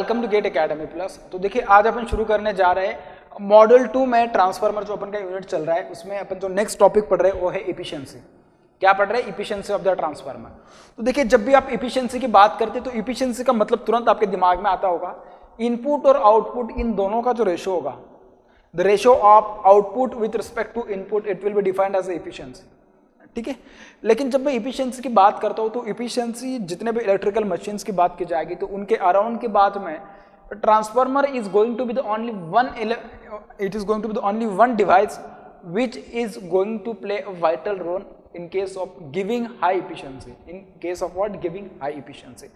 Welcome to GATE academy plus. तो देखिए आज अपन शुरू करने जा रहे हैं मॉड्यूल 2 में ट्रांसफार्मर जो अपन का यूनिट चल रहा है उसमें अपन जो नेक्स्ट टॉपिक पढ़ रहे हैं वो है एफिशिएंसी। क्या पढ़ रहे हैं? Efficiency of the transformer. तो देखिए जब भी आप एफिशिएंसी की बात करते हैं तो एफिशिएंसी का मतलब तुरंत आपके दिमाग में आता होगा इनपुट और आउटपुट इन दोनों का जो रेशो होगा, the ratio of output with respect to input, it will be defined as efficiency. ठीक है, लेकिन जब मैं एफिशिएंसी की बात करता हूं तो एफिशिएंसी जितने भी इलेक्ट्रिकल मशीन्स की बात की जाएगी तो उनके अराउंड के बाद में transformer is going to be the only one, it is going to be the only one device which is going to play a vital role in case of giving high efficiency, in case of what? Giving high efficiency।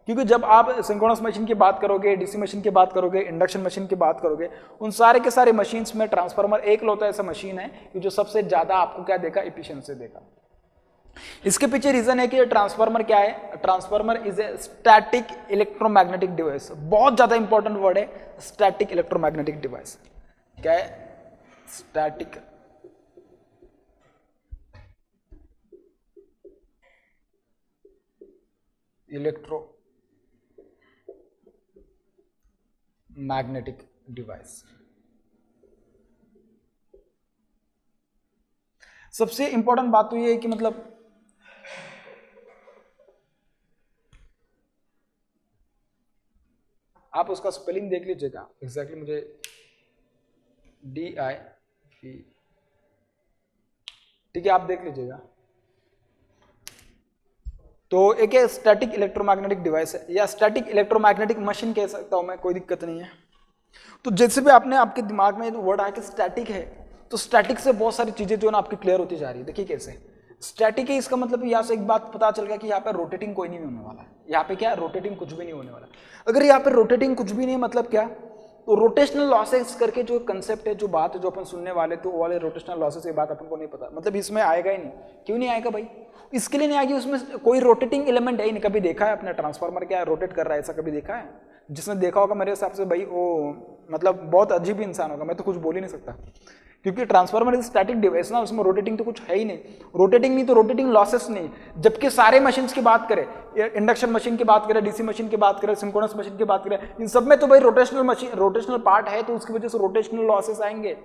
क्योंकि जब आप synchronous machine की बात करोगे, DC machine की बात करोगे, induction machine की बात करोगे, उन सारे के सारे मशीन्स में ट्रांसफार्मर एक लौता ऐसा मशीन है कि जो सबसे ज्यादा आपको क्या देगा? एफिशिएंसी देगा। इसके पीछे रीजन है कि ट्रांसफार्मर क्या है? Transformer is a static electromagnetic device. बहुत ज्यादा इंपॉर्टेंट वर्ड है स्टैटिक इलेक्ट्रोमैग्नेटिक डिवाइस। क्या है? Static electro magnetic device. सबसे इंपॉर्टेंट बात तो ये है कि मतलब आप उसका स्पेलिंग देख लीजिएगा एग्जैक्टली, मुझे DIV, ठीक है, आप देख लीजिएगा। तो एक है स्टैटिक इलेक्ट्रोमैग्नेटिक डिवाइस है या स्टैटिक इलेक्ट्रोमैग्नेटिक मशीन कह सकता हूं मैं, कोई दिक्कत नहीं है। तो जैसे भी आपके दिमाग में वर्ड आया कि स्टैटिक है, तो स्टैटिक से बहुत सारी चीजें जो है ना आपकी क्लियर होती जा रही है। देखिए कैसे स्टैटिक है, इसका मतलब यहाँ से एक बात पता चल गया कि यहाँ पे रोटेटिंग कोई नहीं होने वाला है। यहाँ पे क्या है? रोटेटिंग कुछ भी नहीं होने वाला। अगर यहाँ पे रोटेटिंग कुछ भी नहीं मतलब क्या? तो रोटेशनल लॉसेस करके जो कंसेप्ट है, जो बात है जो अपन सुनने वाले, तो वो वाले रोटेशनल लॉसेस की बात अपन को नहीं पता, मतलब इसमें आएगा ही नहीं। क्यों नहीं आएगा भाई? इसके लिए नहीं आएगी, उसमें कोई रोटेटिंग एलिमेंट है ही नहीं। कभी देखा है अपना ट्रांसफार्मर क्या रोटेट कर रहा है? ऐसा कभी देखा है? जिसने देखा होगा मेरे हिसाब से भाई वो मतलब बहुत अजीब इंसान होगा, मैं तो कुछ बोल ही नहीं सकता, क्योंकि ट्रांसफार्मर इज स्टैटिक डिवाइस ना, उसमें रोटेटिंग तो कुछ है ही नहीं। रोटेटिंग नहीं तो रोटेटिंग लॉसेस नहीं। जबकि सारे मशीन्स की बात करें, इंडक्शन मशीन की बात करें, डीसी मशीन की बात करें, सिंक्रोनस मशीन की बात करें, इन सब में तो भाई रोटेशनल पार्ट है, तो उसकी वजह से रोटेशनल लॉसेस आएंगे।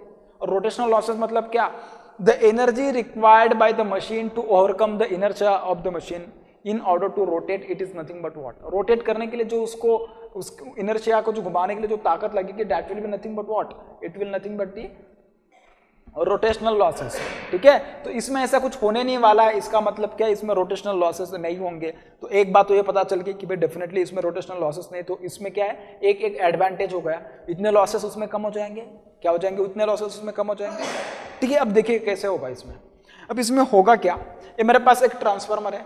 और रोटेशनल लॉसेस मतलब क्या? The energy required by the machine to overcome the inertia of the machine in order to rotate, it is nothing but what? Rotate करने के लिए जो उस इनर्शिया को जो घुमाने के लिए जो ताकत लगेगी, that will be nothing but what? It will nothing but the rotational losses. ठीक है, तो इसमें ऐसा कुछ होने नहीं वाला है। इसका मतलब क्या है? इसमें रोटेशनल लॉसेस नहीं होंगे। तो एक बात तो ये पता चल गई कि भाई डेफिनेटली इसमें रोटेशनल लॉसेस नहीं। तो इसमें क्या है? एक एडवांटेज हो गया, इतने लॉसेस उसमें कम हो जाएंगे। क्या हो जाएंगे? इतने लॉसेस उसमें कम हो जाएंगे। ठीक है, अब देखिए कैसे होगा इसमें। अब इसमें होगा क्या? ये मेरे पास एक ट्रांसफार्मर है,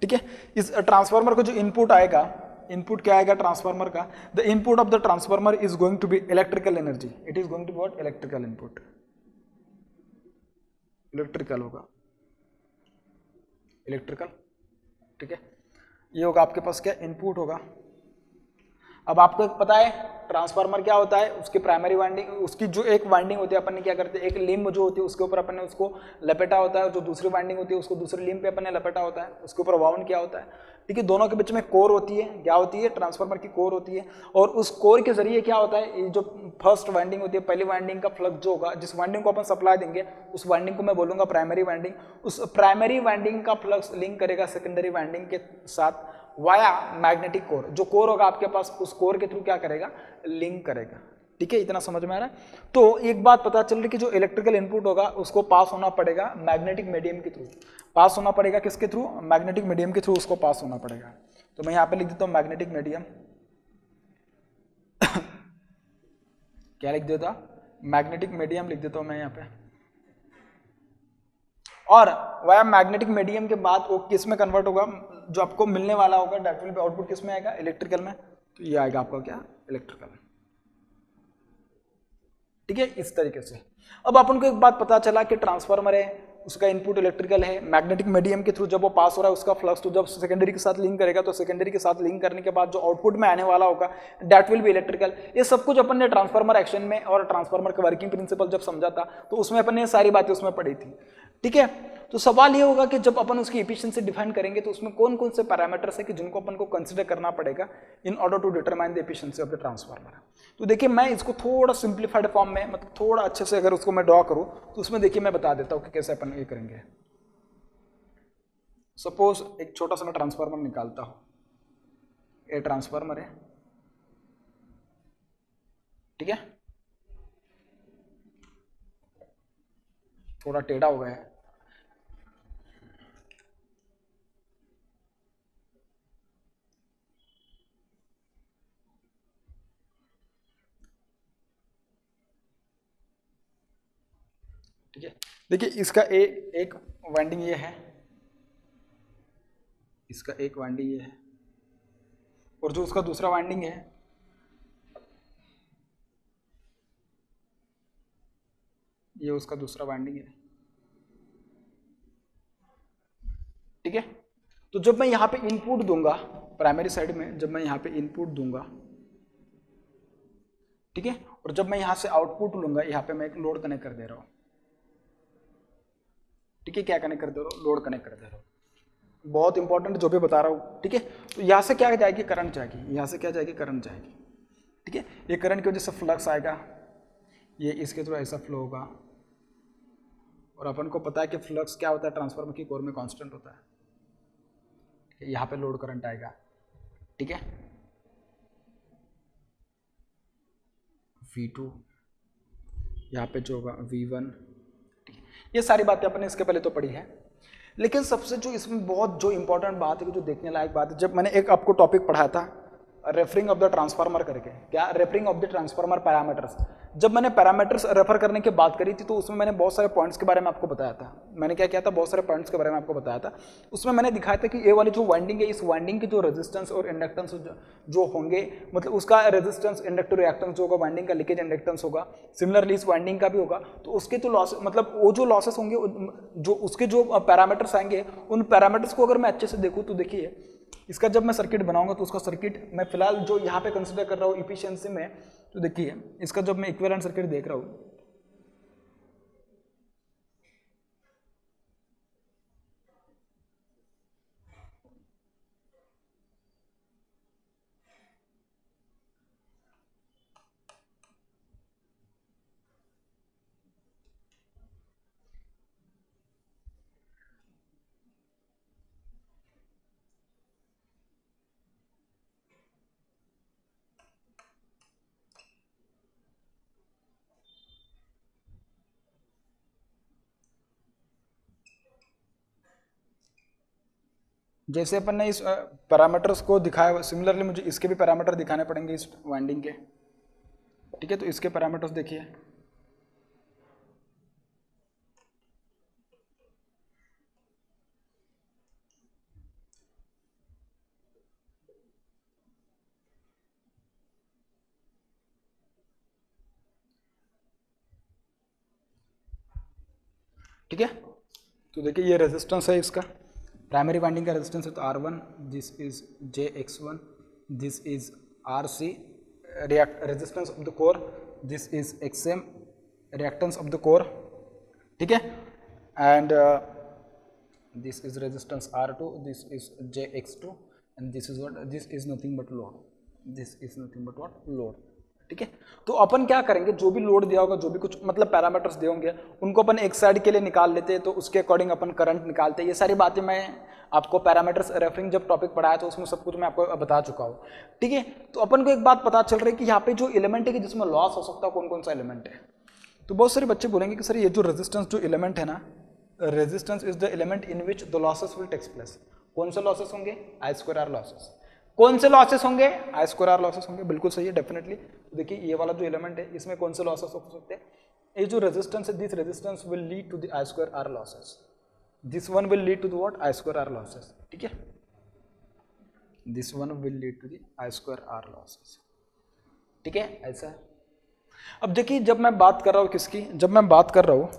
ठीक है। इस ट्रांसफार्मर को जो इनपुट आएगा, इनपुट क्या आएगा ट्रांसफार्मर का? The input of the transformer is going to be electrical energy. It is going to be what? Electrical input, electrical होगा, इलेक्ट्रिकल। ठीक है, ये होगा आपके पास क्या? इनपुट होगा। अब आपको एक पता है ट्रांसफार्मर क्या होता है? उसकी प्राइमरी वाइंडिंग, उसकी जो एक वाइंडिंग होती है, अपन ने क्या करते हैं, एक लिम्ब जो होती है उसके ऊपर अपन ने उसको लपेटा होता है, और जो दूसरी वाइंडिंग होती है उसको दूसरे लिम्ब पे अपन ने लपेटा होता है, उसके ऊपर वाउंड किया होता है। ठीक है, दोनों के बीच में कोर होती है। क्या होती है? ट्रांसफार्मर की कोर होती है। और उस कोर के जरिए क्या होता है, ये जो फर्स्ट वाइंडिंग होती है, पहली वाइंडिंग का फ्लक्स जो होगा, जिस वाइंडिंग को अपन सप्लाई देंगे उस वाइंडिंग को मैं बोलूंगा प्राइमरी वाइंडिंग। उस प्राइमरी वाइंडिंग का फ्लक्स लिंक करेगा सेकेंडरी वाइंडिंग के साथ वाया मैग्नेटिक कोर। जो कोर होगा आपके पास, उस कोर के थ्रू क्या करेगा? लिंक करेगा। ठीक है, इतना समझ में आ रहा है? तो एक बात पता चल रही कि जो इलेक्ट्रिकल इनपुट होगा उसको पास होना पड़ेगा मैग्नेटिक मीडियम के थ्रू। पास होना पड़ेगा किसके थ्रू? मैग्नेटिक मीडियम के थ्रू उसको पास होना पड़ेगा। तो मैं यहां पे लिख देता हूं मैग्नेटिक मीडियम। क्या लिख देता? मैग्नेटिक मीडियम लिख देता हूं मैं यहां पे। और वाया मैग्नेटिक मीडियम के बाद वो किस में कन्वर्ट होगा? जो आपको मिलने वाला होगा दैट विल बी आउटपुट किस में आएगा? इलेक्ट्रिकल में। तो ये आएगा आपका क्या? इलेक्ट्रिकल। ठीक है, इस तरीके से। अब अपन को एक बात पता चला कि ट्रांसफार्मर है, उसका इनपुट इलेक्ट्रिकल है, मैग्नेटिक मीडियम के थ्रू जब वो पास हो रहा है उसका फ्लक्स तो जब सेकेंडरी के साथ लिंक करेगा, तो सेकेंडरी के साथ लिंक करने के बाद जो आउटपुट में आने वाला होगा दैट विल बी इलेक्ट्रिकल। ये सब कुछ अपन ने ट्रांसफार्मर एक्शन में और ट्रांसफार्मर का वर्किंग प्रिंसिपल जब समझा था तो उसमें अपन ने सारी बातें उसमें पढ़ी थी। ठीक है, तो सवाल ये होगा कि जब अपन उसकी एफिशिएंसी डिफाइन करेंगे तो उसमें कौन कौन से पैरामीटर्स है कि जिनको अपन को कंसिडर करना पड़ेगा in order to determine the efficiency of the transformer. तो देखिए मैं इसको थोड़ा सिंप्लीफाइड फॉर्म में, मतलब थोड़ा अच्छे से अगर उसको मैं ड्रॉ करूं तो उसमें देखिए मैं बता देता हूं कि कैसे अपन ये करेंगे। सपोज एक छोटा सा मैं ट्रांसफार्मर निकालता हूं, ये ट्रांसफार्मर है, ठीक है, थोड़ा टेढ़ा हो गया है, ठीक है। देखिए इसका एक वाइंडिंग ये है, इसका एक वाइंडिंग ये है, और जो उसका दूसरा वाइंडिंग है ये उसका दूसरा वाइंडिंग है, ठीक है। तो जब मैं यहां पे इनपुट दूंगा प्राइमरी साइड में, जब मैं यहां पे इनपुट दूंगा, ठीक है, और जब मैं यहां से आउटपुट लूंगा, यहां पे मैं एक लोड कनेक्ट कर दे रहा हूं, ठीक है, क्या कनेक्ट कर दे रहा हूं, लोड कनेक्ट कर दे रहा हूं, बहुत इंपॉर्टेंट जो भी बता रहा हूं, ठीक है। तो यहां से क्या जाएगी, करंट जाएगी, यहां से क्या जाएगी, करंट जाएगी, ठीक है। ये करंट की वजह से फ्लक्स आएगा, ये इसके थ्रू ऐसा फ्लो होगा, और अपन को पता है कि फ्लक्स क्या होता है, ट्रांसफार्मर की कोर में कांस्टेंट होता है। यहाँ पे लोड करंट आएगा, ठीक है, V2, यहाँ पे जो होगा V1, ठीक है। ये सारी बातें अपने इसके पहले तो पढ़ी है, लेकिन सबसे जो इसमें बहुत जो इंपॉर्टेंट बात है कि जो देखने लायक बात है, जब मैंने एक आपको टॉपिक पढ़ाया था रेफरिंग ऑफ द ट्रांसफार्मर करके, क्या, referring of the transformer parameters, जब मैंने पैरामीटर्स रेफर करने की बात करी थी तो उसमें मैंने बहुत सारे पॉइंट्स के बारे में आपको बताया था। मैंने क्या किया था, बहुत सारे पॉइंट्स के बारे में आपको बताया था। उसमें मैंने दिखाया था कि ये वाली जो वाइंडिंग है, इस वाइंडिंग के जो रेजिस्टेंस और इंडक्टेंस जो होंगे, मतलब उसका रेजिस्टेंस, इंडक्टिव रिएक्टेंस जो होगा, वाइंडिंग का लीकेज इंडक्टेंस होगा, सिमिलरली इस वाइंडिंग का भी होगा। तो उसके जो लॉस, मतलब वो जो लॉसेस होंगे, जो उसके जो पैरामीटर्स आएंगे, उन पैरामीटर्स को अगर मैं अच्छे से देखूँ तो देखिए इसका जब मैं सर्किट बनाऊंगा तो उसका सर्किट मैं फिलहाल जो यहाँ पे कंसिडर कर रहा हूँ इफिशियंसी में, तो देखिए इसका जब मैं इक्विवेलेंट सर्किट देख रहा हूँ, जैसे अपन ने इस पैरामीटर्स को दिखाया, सिमिलरली मुझे इसके भी पैरामीटर दिखाने पड़ेंगे इस वाइंडिंग के, ठीक है। तो इसके पैरामीटर्स देखिए, ठीक है। तो देखिए ये रेजिस्टेंस है इसका, प्राइमरी वाइंडिंग का रेजिस्टेंस है तो R1, this is JX1, this is RC, resistance of the core, this is XM, reactance of the core, ठीक है, and this is resistance R2, this is JX2, and this is what, this is nothing but load, this is nothing but what, load, ठीक है। तो अपन क्या करेंगे, जो भी load दिया होगा, जो भी कुछ मतलब पैरामीटर्स दिए होंगे, उनको अपन एक साइड के लिए निकाल लेते हैं, तो उसके अकॉर्डिंग अपन करंट निकालते हैं। ये सारी बातें मैं आपको पैरामीटर्स रेफरिंग जब टॉपिक पढ़ाया तो उसमें सब कुछ मैं आपको बता चुका हूँ, ठीक है। तो अपन को एक बात पता चल रही है कि यहाँ पे जो एलिमेंट है कि जिसमें लॉस हो सकता है, कौन कौन सा एलिमेंट है। तो बहुत सारे बच्चे बोलेंगे कि सर ये जो रेजिस्टेंस जो एलिमेंट है ना, resistance is the element in which the losses will takes place. कौन से लॉसेस होंगे, I²R लॉसेस। कौन से लॉसेस होंगे, I²R लॉसेस होंगे, बिल्कुल सही है, डेफिनेटली। तो देखिए ये वाला जो एलिमेंट है इसमें कौन से लॉसेस हो सकते हैं, ये जो रेजिस्टेंस है, this resistance will lead to the I²R losses, this one will lead to the what, I²R losses, ठीक है, this one will lead to the I²R losses, ठीक है, ऐसा है। अब देखिए जब मैं बात कर रहा हूँ किसकी, जब मैं बात कर रहा हूँ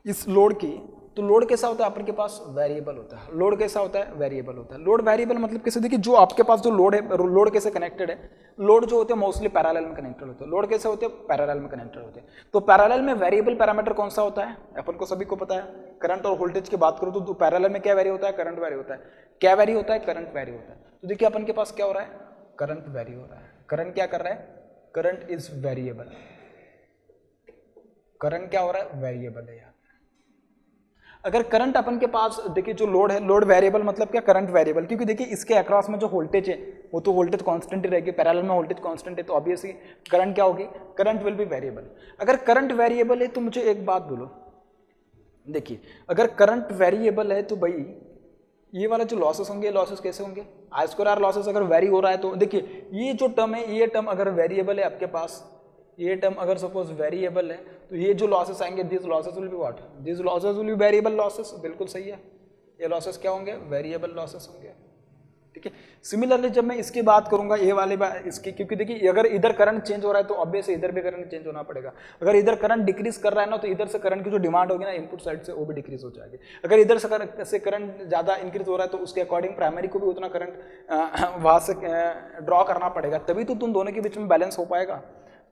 इस लोड की, तो लोड कैसा होता है अपन के पास? वेरिएबल होता है। लोड कैसा होता है? वेरिएबल होता है। लोड वेरिएबल मतलब कैसे? देखिए जो आपके पास जो लोड है, लोड कैसे कनेक्टेड है? लोड जो होते हैं मोस्टली पैरेलल में कनेक्टेड होते हैं। लोड कैसे होते हैं? पैरेलल में कनेक्टेड होते हैं। तो पैरेलल में वेरिएबल पैरामीटर कौन सा होता है? अपन को सभी को पता है। करंट और वोल्टेज की बात करूं तो पैरेलल में क्या वेरी होता है? करंट वेरी होता है। क्या वेरी होता है? करंट वेरी होता है। तो देखिए अपन के पास क्या हो रहा है? करंट वेरी हो रहा है। करंट क्या कर रहा है? Current is variable. करंट क्या हो रहा है? वेरिएबल है यार। अगर करंट अपन के पास देखिए जो लोड है, लोड वेरिएबल मतलब क्या? करंट वेरिएबल, क्योंकि देखिए इसके अक्रॉस में जो वोल्टेज है वो तो वोल्टेज कांस्टेंट ही रहेगी। पैरेलल में वोल्टेज कांस्टेंट है तो ऑब्वियसली करंट क्या होगी? Current will be variable. अगर करंट वेरिएबल है तो मुझे एक बात बोलो, देखिए अगर करंट वेरिएबल है तो भाई ये वाला जो लॉसेस होंगे, लॉसेस कैसे होंगे? आई स्क्वायर आर लॉसेस अगर वेरी हो रहा है तो देखिए ये जो टर्म है, ये टर्म अगर वेरिएबल है आपके पास, ये टर्म अगर सपोज वेरिएबल है तो ये जो लॉसेस आएंगे, this losses will be what? This losses will B variable losses. बिल्कुल सही है, ये लॉसेस क्या होंगे? वेरिएबल लॉसेस होंगे। ठीक है। सिमिलरली जब मैं इसकी बात करूंगा, ये वाले इसकी, क्योंकि देखिए अगर इधर करंट चेंज हो रहा है तो ऑब्वियसली इधर भी करंट चेंज होना पड़ेगा। अगर इधर करंट डिक्रीज कर रहा है ना तो इधर से करंट की जो डिमांड होगी ना इनपुट साइड से, वो भी डिक्रीज हो जाएगी। अगर इधर से करंट ज्यादा इंक्रीज हो रहा है तो उसके अकॉर्डिंग प्राइमरी को भी उतना करंट वहां से ड्रॉ करना पड़ेगा, तभी तो तुम दोनों के बीच में बैलेंस हो पाएगा।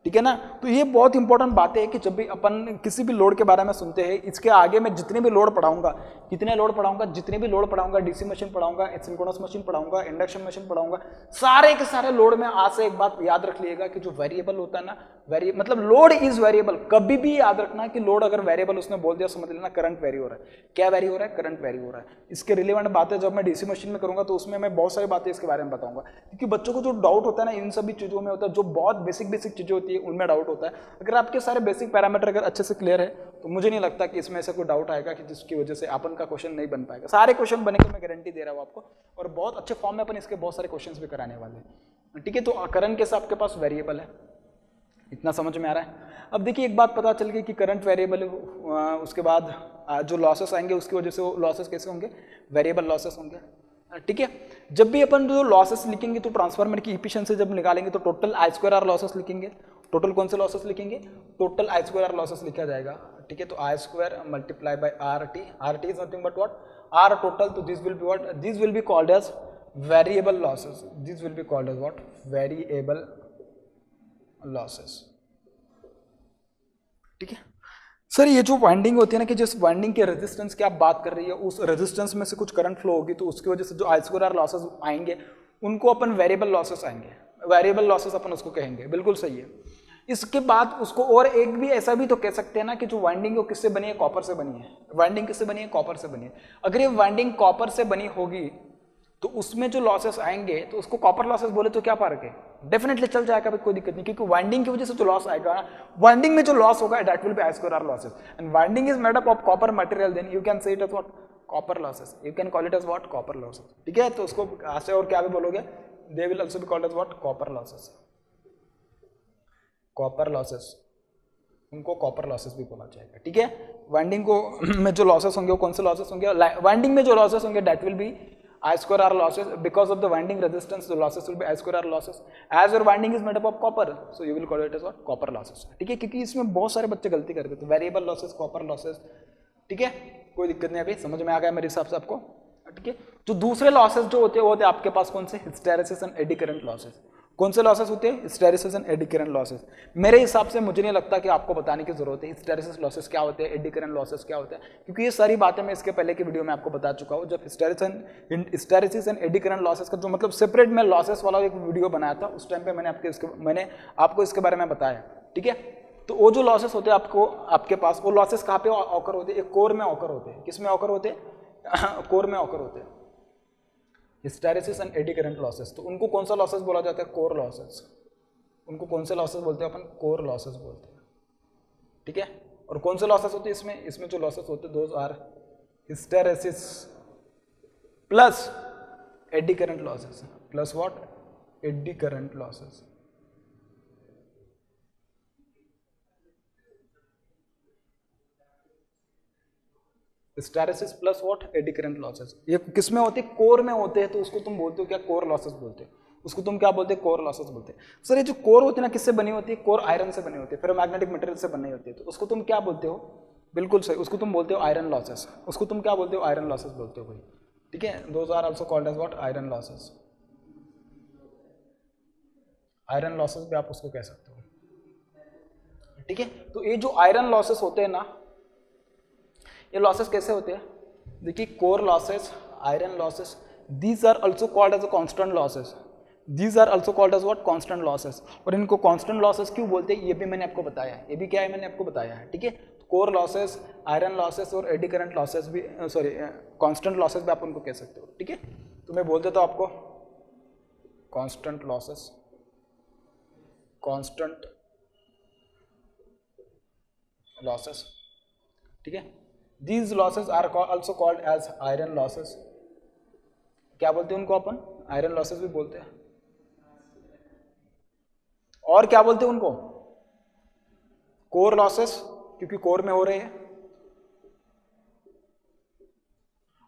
ठीक है ना। तो ये बहुत इंपॉर्टेंट बात है कि जब भी अपन किसी भी लोड के बारे में सुनते हैं, इसके आगे मैं जितने भी लोड पढ़ाऊंगा, कितने लोड पढ़ाऊंगा, जितने भी लोड पढ़ाऊंगा, डीसी मशीन पढ़ाऊंगा, सिंक्रोनस मशीन पढ़ाऊंगा, इंडक्शन मशीन पढ़ाऊंगा, सारे के सारे लोड में आज से एक बात याद रख लिएगा कि जो वेरिएबल होता है ना, मतलब लोड इज वेरिएबल। कभी भी याद रखना कि लोड अगर वेरिएबल उसने बोल दिया, समझ लेना करंट वेरी हो रहा है। क्या वेरी हो रहा है? करंट वेरी हो रहा है। इसके रिलेवेंट बातें जब मैं डीसी मशीन में करूंगा तो उसमें मैं बहुत सारी बातें इसके बारे में बताऊंगा, क्योंकि बच्चों को जो डाउट होता है ना इन सभी चीजों में होता है, जो बहुत बेसिक चीजें होती है उनमें डाउट होता है। अगर आपके सारे बेसिक पैरामीटर अगर अच्छे से क्लियर है तो मुझे नहीं लगता कि इसमें ऐसा कोई डाउट आएगा कि जिसकी वजह से अपन का क्वेश्चन नहीं बन पाएगा। सारे क्वेश्चन बनेंगे, मैं गारंटी दे रहा हूं आपको, और बहुत अच्छे फॉर्म में अपन इसके बहुत सारे क्वेश्चंस भी कराने वाले हैं। ठीक है। तो करंट कैसे आपके पास वेरिएबल है, इतना समझ में आ रहा है। अब देखिए एक बात पता चल गई कि करंट वेरिएबल है, उसके बाद जो लॉसेस आएंगे उसकी वजह से वो लॉसेस कैसे होंगे? वेरिएबल लॉसेस होंगे। ठीक है। जब भी अपन जो लॉसेस लिखेंगे तो ट्रांसफार्मर की इफिशिएंसी जब निकालेंगे तो total I square R losses लिखेंगे। टोटल कौन से लॉसेस लिखेंगे? Total I square R losses लिखा जाएगा। ठीक है। तो I square multiply by R T. R T is nothing but what? R total. तो this will be what? This will be called as variable losses. This will be called as what? Variable losses. ठीक है। Sir ये जो winding होती है ना, कि जिस वाइंडिंग के रेजिस्टेंस की आप बात कर रही है, उस रेजिस्टेंस में से कुछ करंट फ्लो होगी तो उसकी वजह से जो आई स्क्वायर आर लॉसेस आएंगे उनको अपन वेरिएबल लॉसेस आएंगे, वेरिएबल लॉसेस अपन उसको कहेंगे। बिल्कुल सही है। इसके बाद उसको और एक भी ऐसा भी तो कह सकते हैं ना कि जो वाइंडिंग है किससे बनी है? कॉपर से बनी है। वाइंडिंग किससे बनी है? कॉपर से बनी है। अगर ये वाइंडिंग कॉपर से बनी होगी तो उसमें जो लॉसेस आएंगे तो उसको कॉपर लॉसेस बोले तो क्या फर्क है? डेफिनेटली चल जाएगा, कोई दिक्कत नहीं, क्योंकि वाइंडिंग की वजह से जो लॉस आएगा, वाइंडिंग में जो लॉस होगा that will be I square R losses, and winding is made up of copper material, then you can say it as what? Copper losses. You can call it as what? Copper losses. ठीक है। तो उसको ऐसे और क्या भी बोलोगे? They will also be called as what? Copper losses. Copper losses, उनको कॉपर लॉसेस भी बोला जाएगा। ठीक है। वाइंडिंग को में जो लॉसेस होंगे वो कौन से लॉसेस होंगे? वाइंडिंग में जो लॉसेस होंगे that will B I square R losses because of the winding resistance. The losses will be I square R losses. As your winding is made up of copper, so you will call it as what? Copper losses. ठीक है। क्योंकि इसमें बहुत सारे बच्चे गलती कर देते हैं, वेरिएबल लॉसेस, कॉपर लॉसेस। ठीक है। कोई दिक्कत नहीं, अभी समझ में आ गया मेरे हिसाब से आपको। ठीक है। जो दूसरे लॉसेस जो होते हैं वो होते हैं आपके पास कौन से? Hysteresis and AD current losses. कौन से लॉसेस होते हैं? Hysteresis and AD current losses. मेरे हिसाब से मुझे नहीं लगता कि आपको बताने की जरूरत है हिस्टेरेसिस लॉसेस क्या होते हैं, एडी करंट लॉसेस क्या होते हैं, क्योंकि ये सारी बातें मैं इसके पहले की वीडियो में आपको बता चुका हूँ। जब hysteresis and AD current losses का जो मतलब सेपरेट में लॉसेस वाला एक वीडियो बनाया था, उस टाइम पे मैंने आपको इसके बारे में बताया। ठीक है। तो वो जो लॉसेस होते हैं आपके पास, वो लॉसेस कहाँ पे ऑकर होते हैं? एक कोर में ऑकर होते हैं। किस में ऑकर होते हैं? कोर में ऑकर होते हैं। Hysteresis and AD current losses, तो उनको कौन सा लॉसेस बोला जाता है? Core losses. उनको कौन से लॉसेस बोलते हैं अपन? कोर लॉसेस बोलते हैं। ठीक है। और कौन से लॉसेस होते हैं इसमें जो लॉसेस होते हैं those are hysteresis plus eddy current losses, plus what? Eddy current losses. Hysteresis plus what? Eddy current losses. ये किस में होते हैं? कोर में होते हैं, तो उसको तुम बोलते हो क्या? कोर लॉसेस बोलते हैं। उसको तुम क्या बोलते हैं? कोर लॉसेस बोलते हैं। सर ये जो कोर होती है ना, किससे बनी होती है? कोर आयरन से बनी होती है, फेरोमैग्नेटिक मटेरियल से बनी होती है, तो उसको तुम क्या बोलते हो? बिल्कुल सही, उसको तुम बोलते हो आयरन लॉसेस, उसको तुम क्या बोलते हो, आयरन लॉसेस बोलते हो भाई, ठीक है। Those are also called as what, iron losses, iron losses भी आप उसको कह सकते हो, ठीक है। तो ये जो आयरन लॉसेस होते हैं ना, ये लॉसेस कैसे होते हैं, देखिए core losses, iron losses, these are also called as a constant losses, these are also called as what, constant losses. और इनको कांस्टेंट लॉसेस क्यों बोलते हैं ये भी मैंने आपको बताया है, ये भी क्या है मैंने आपको बताया है, ठीक है। कोर लॉसेस, आयरन लॉसेस और एडी करंट लॉसेस भी, सॉरी कांस्टेंट लॉसेस भी आप उनको कह सकते हो, ठीक है। तो मैं बोल देता हूं आपको कांस्टेंट लॉसेस, कांस्टेंट लॉसेस, ठीक है। These losses are also called as iron losses, क्या बोलते हैं उनको अपन, आयरन लॉसेस भी बोलते हैं। और क्या बोलते हैं उनको, कोर लॉसेस, क्योंकि कोर में हो रहे हैं।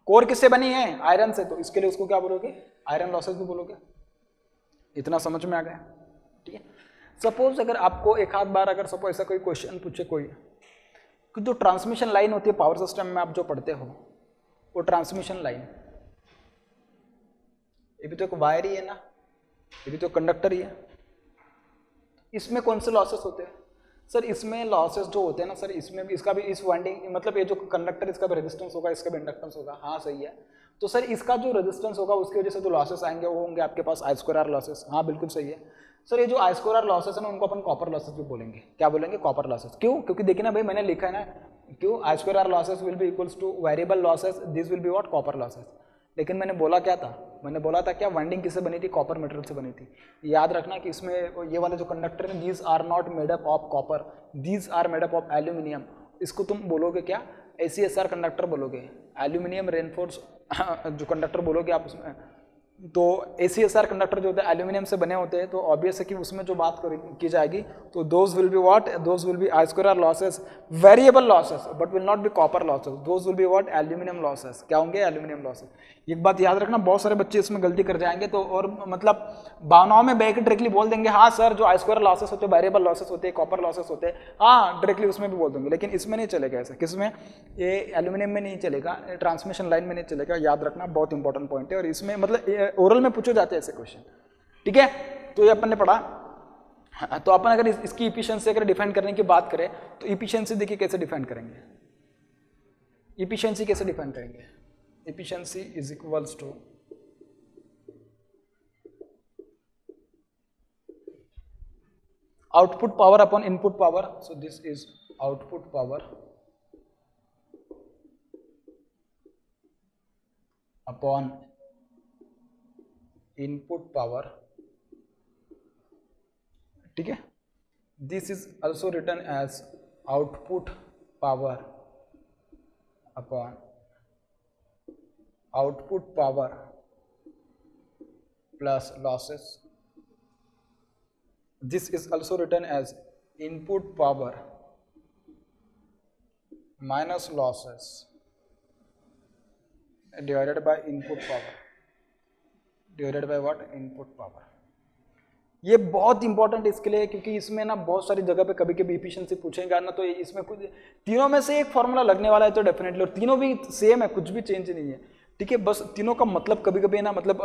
कोर किससे बनी है, आयरन से, तो इसके लिए उसको क्या बोलोगे, आयरन लॉसेस भी बोलोगे। इतना समझ में आ गया, ठीक है। सपोज अगर आपको एक आध बार अगर सपोज ऐसा कोई क्वेश्चन पूछे कोई कि जो ट्रांसमिशन लाइन होती है पावर सिस्टम में आप जो पढ़ते हो, वो ट्रांसमिशन लाइन, ये भी तो एक वायर ही है ना, ये भी तो कंडक्टर ही है, इसमें कौन से लॉसेस होते हैं सर, इसमें लॉसेस जो होते हैं ना सर, इसमें भी इसका भी इस वाइंडिंग मतलब ये जो कंडक्टर इसका भी रेजिस्टेंस होगा, इसका भी इंडक्टेंस होगा, हाँ सही है। तो सर इसका जो रेजिस्टेंस होगा उसकी वजह से जो लॉसेस आएंगे वो होंगे आपके पास आई स्क्वायर आर लॉसेस, हाँ बिल्कुल सही है सर। ये जो आई स्क्वायर आर लॉसेस है ना उनको अपन कॉपर लॉसेस भी बोलेंगे, क्या बोलेंगे, कॉपर लॉसेस। क्यों, क्योंकि देखिए ना भाई मैंने लिखा है ना, क्यों I square R losses will be equals to variable losses, this will be what, copper losses. लेकिन मैंने बोला क्या था, मैंने बोला था क्या, वाइंडिंग किससे बनी थी, कॉपर मटेरियल से बनी थी। याद रखना कि इसमें ये वाले जो कंडक्टर हैं, these are not made up of copper, these are made up of aluminium. इसको तुम बोलोगे क्या, ACSR कंडक्टर बोलोगे, एल्यूमिनियम रेनफोर्स जो कंडक्टर बोलोगे आप उसमें। तो ACSR कंडक्टर जो होते हैं एल्यूमिनियम से बने होते हैं, तो ऑब्वियस है कि उसमें जो बात की जाएगी तो those will be what, those will be I square R losses, variable losses, but will not be copper losses, those will be what, aluminium losses. क्या होंगे, एल्यूमिनियम लॉसेस। एक बात याद रखना, बहुत सारे बच्चे इसमें गलती कर जाएंगे, तो और मतलब भावनाओं में बह के डायरेक्टली बोल देंगे हाँ सर जो आई स्क्वायर लॉसेस होते हैं, वेरिएबल लॉसेस होते हैं, कॉपर लॉसेस होते हैं, हाँ डायरेक्टली उसमें भी बोल देंगे, लेकिन इसमें नहीं चलेगा ऐसा। किसमें, ये एल्यूमिनियम में नहीं चलेगा, ट्रांसमिशन लाइन में नहीं चलेगा। याद रखना, बहुत इंपॉर्टेंट पॉइंट है, और इसमें मतलब ओरल में पूछे जाते हैं ऐसे क्वेश्चन, ठीक है। तो ये अपन ने पढ़ा। तो अपन अगर इसकी इफिशिएंसी अगर डिफाइन करने की बात करें तो इफिशिएंसी देखिए कैसे डिफाइन करेंगे, इफिशिएंसी कैसे डिफाइन करेंगे, efficiency is equals to output power upon input power. So this is output power upon input power, ठीक है। This is also written as output power upon output power plus losses. This is also written as input power minus losses divided by input power, divided by what, input power. ये बहुत important इसके लिए क्योंकि इसमें ना बहुत सारी जगह पे कभी कभी इफिशिएंसी पूछेगा ना, तो इसमें कुछ तीनों में से एक फॉर्मूला लगने वाला है तो डेफिनेटली, और तीनों भी सेम है, कुछ भी चेंज नहीं है, ठीक है। बस तीनों का मतलब कभी कभी ना मतलब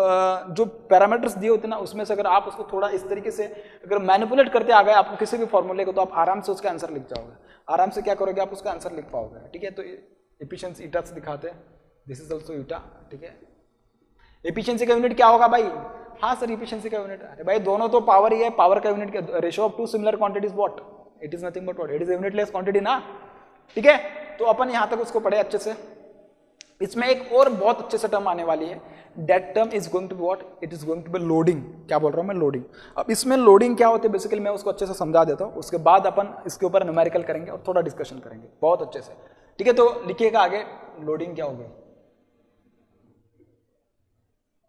जो पैरामीटर्स दिए होते हैं ना उसमें से अगर आप उसको थोड़ा इस तरीके से अगर मैनिपुलेट करते आ गए आपको किसी भी फॉर्मूले को, तो आप आराम से उसका आंसर लिख जाओगे, आराम से क्या करोगे आप उसका आंसर लिख पाओगे, ठीक है। तो एफिशिएंसी ईटा से दिखाते हैं, दिस इज ऑल्सो ईटा, ठीक है। एफिशिएंसी का यूनिट क्या होगा भाई, हाँ सर एफिशिएंसी का यूनिट, अरे भाई दोनों तो पावर ही है, पावर का यूनिट क्या, ratio of two similar quantities what, it is nothing but what, it is unitless quantity ना, ठीक है। तो अपन यहां तक उसको पढ़े अच्छे से। इसमें एक और बहुत अच्छे से टर्म आने वाली है, that term is going to be what, it is going to be loading. क्या बोल रहा हूं मैं, लोडिंग। अब इसमें लोडिंग क्या होती है बेसिकली मैं उसको अच्छे से समझा देता हूं, उसके बाद अपन इसके ऊपर न्यूमेरिकल करेंगे और थोड़ा डिस्कशन करेंगे बहुत अच्छे से, ठीक है। तो लिखिएगा आगे, लोडिंग क्या होगी,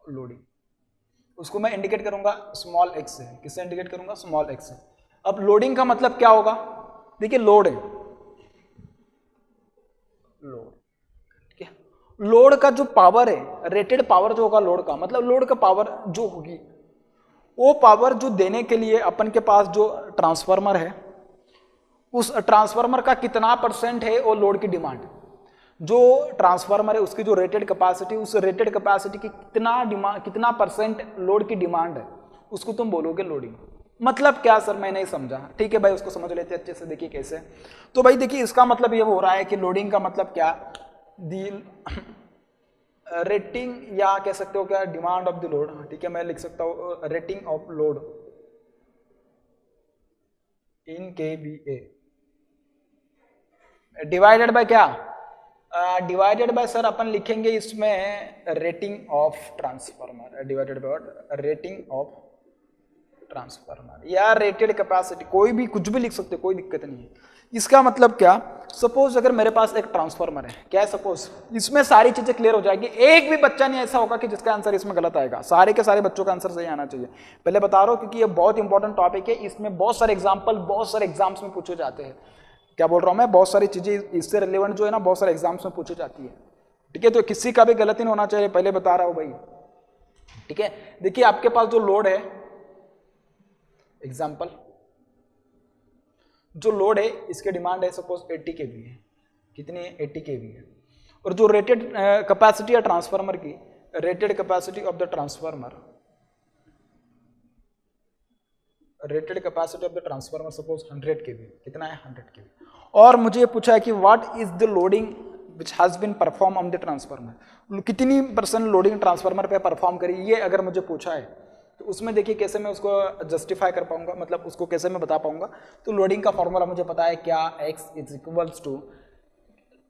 लोडिंग उसको मैं इंडिकेट करूंगा स्मॉल एक्स से, किससे इंडिकेट करूंगा, स्मॉल एक्स से। अब लोडिंग का मतलब क्या होगा, देखिए लोड है, लोड, ठीक है। लोड का जो पावर है, रेटेड पावर जो होगा लोड का, मतलब लोड का पावर जो होगी वो पावर जो देने के लिए अपन के पास जो ट्रांसफार्मर है उस ट्रांसफार्मर का कितना परसेंट है वो लोड की डिमांड, जो ट्रांसफार्मर है उसकी जो रेटेड कैपेसिटी, उस रेटेड कैपेसिटी की कितना परसेंट लोड की डिमांड है, उसको तुम बोलोगे लोडिंग। मतलब क्या सर, मैं नहीं समझा। ठीक है भाई, उसको समझ लेते अच्छे से। देखिए कैसे, तो भाई देखिए इसका मतलब ये हो रहा है कि लोडिंग का मतलब क्या, दी रेटिंग या कह सकते हो क्या, डिमांड ऑफ द लोड। ठीक है, मैं लिख सकता हूँ rating of load in KVA divided by क्या, डिवाइडेड बाय सर अपन लिखेंगे इसमें rating of transformer, divided buy rating of transformer या रेटेड कैपेसिटी, कोई भी कुछ भी लिख सकते हो, कोई दिक्कत नहीं है। इसका मतलब क्या, सपोज अगर मेरे पास एक ट्रांसफार्मर है, क्या है सपोज, इसमें सारी चीजें क्लियर हो जाएगी। एक भी बच्चा नहीं ऐसा होगा कि जिसका आंसर इसमें गलत आएगा, सारे के सारे बच्चों का आंसर सही आना चाहिए। पहले बता रहा हूं क्योंकि ये बहुत इंपॉर्टेंट टॉपिक है, इसमें बहुत सारे एग्जाम्पल बहुत सारे एग्जाम्स में पूछे जाते हैं। क्या बोल रहा हूं मैं, बहुत सारी चीजें इससे रिलेवेंट जो है ना बहुत सारे एग्जाम्स में पूछी जाती है। ठीक है, तो किसी का भी गलत नहीं होना चाहिए, पहले बता रहा हूं भाई। ठीक है, देखिए आपके पास जो लोड है, एग्जाम्पल जो लोड है इसके डिमांड है सपोज 80 केवी है, कितनी है 80 केवी है, और जो रेटेड कैपेसिटी है ट्रांसफार्मर की, rated capacity of the transformer, rated capacity of the transformer suppose 100 KV, कितना है 100 केवी, और मुझे पूछा है कि what is the loading which has been perform on the transformer, कितनी परसेंट लोडिंग ट्रांसफार्मर पे परफॉर्म करी, ये अगर मुझे पूछा है तो उसमें देखिए कैसे मैं उसको जस्टिफाई कर पाऊंगा, मतलब उसको कैसे मैं बता पाऊंगा। तो लोडिंग का फॉर्मूला मुझे पता है क्या, x is equals to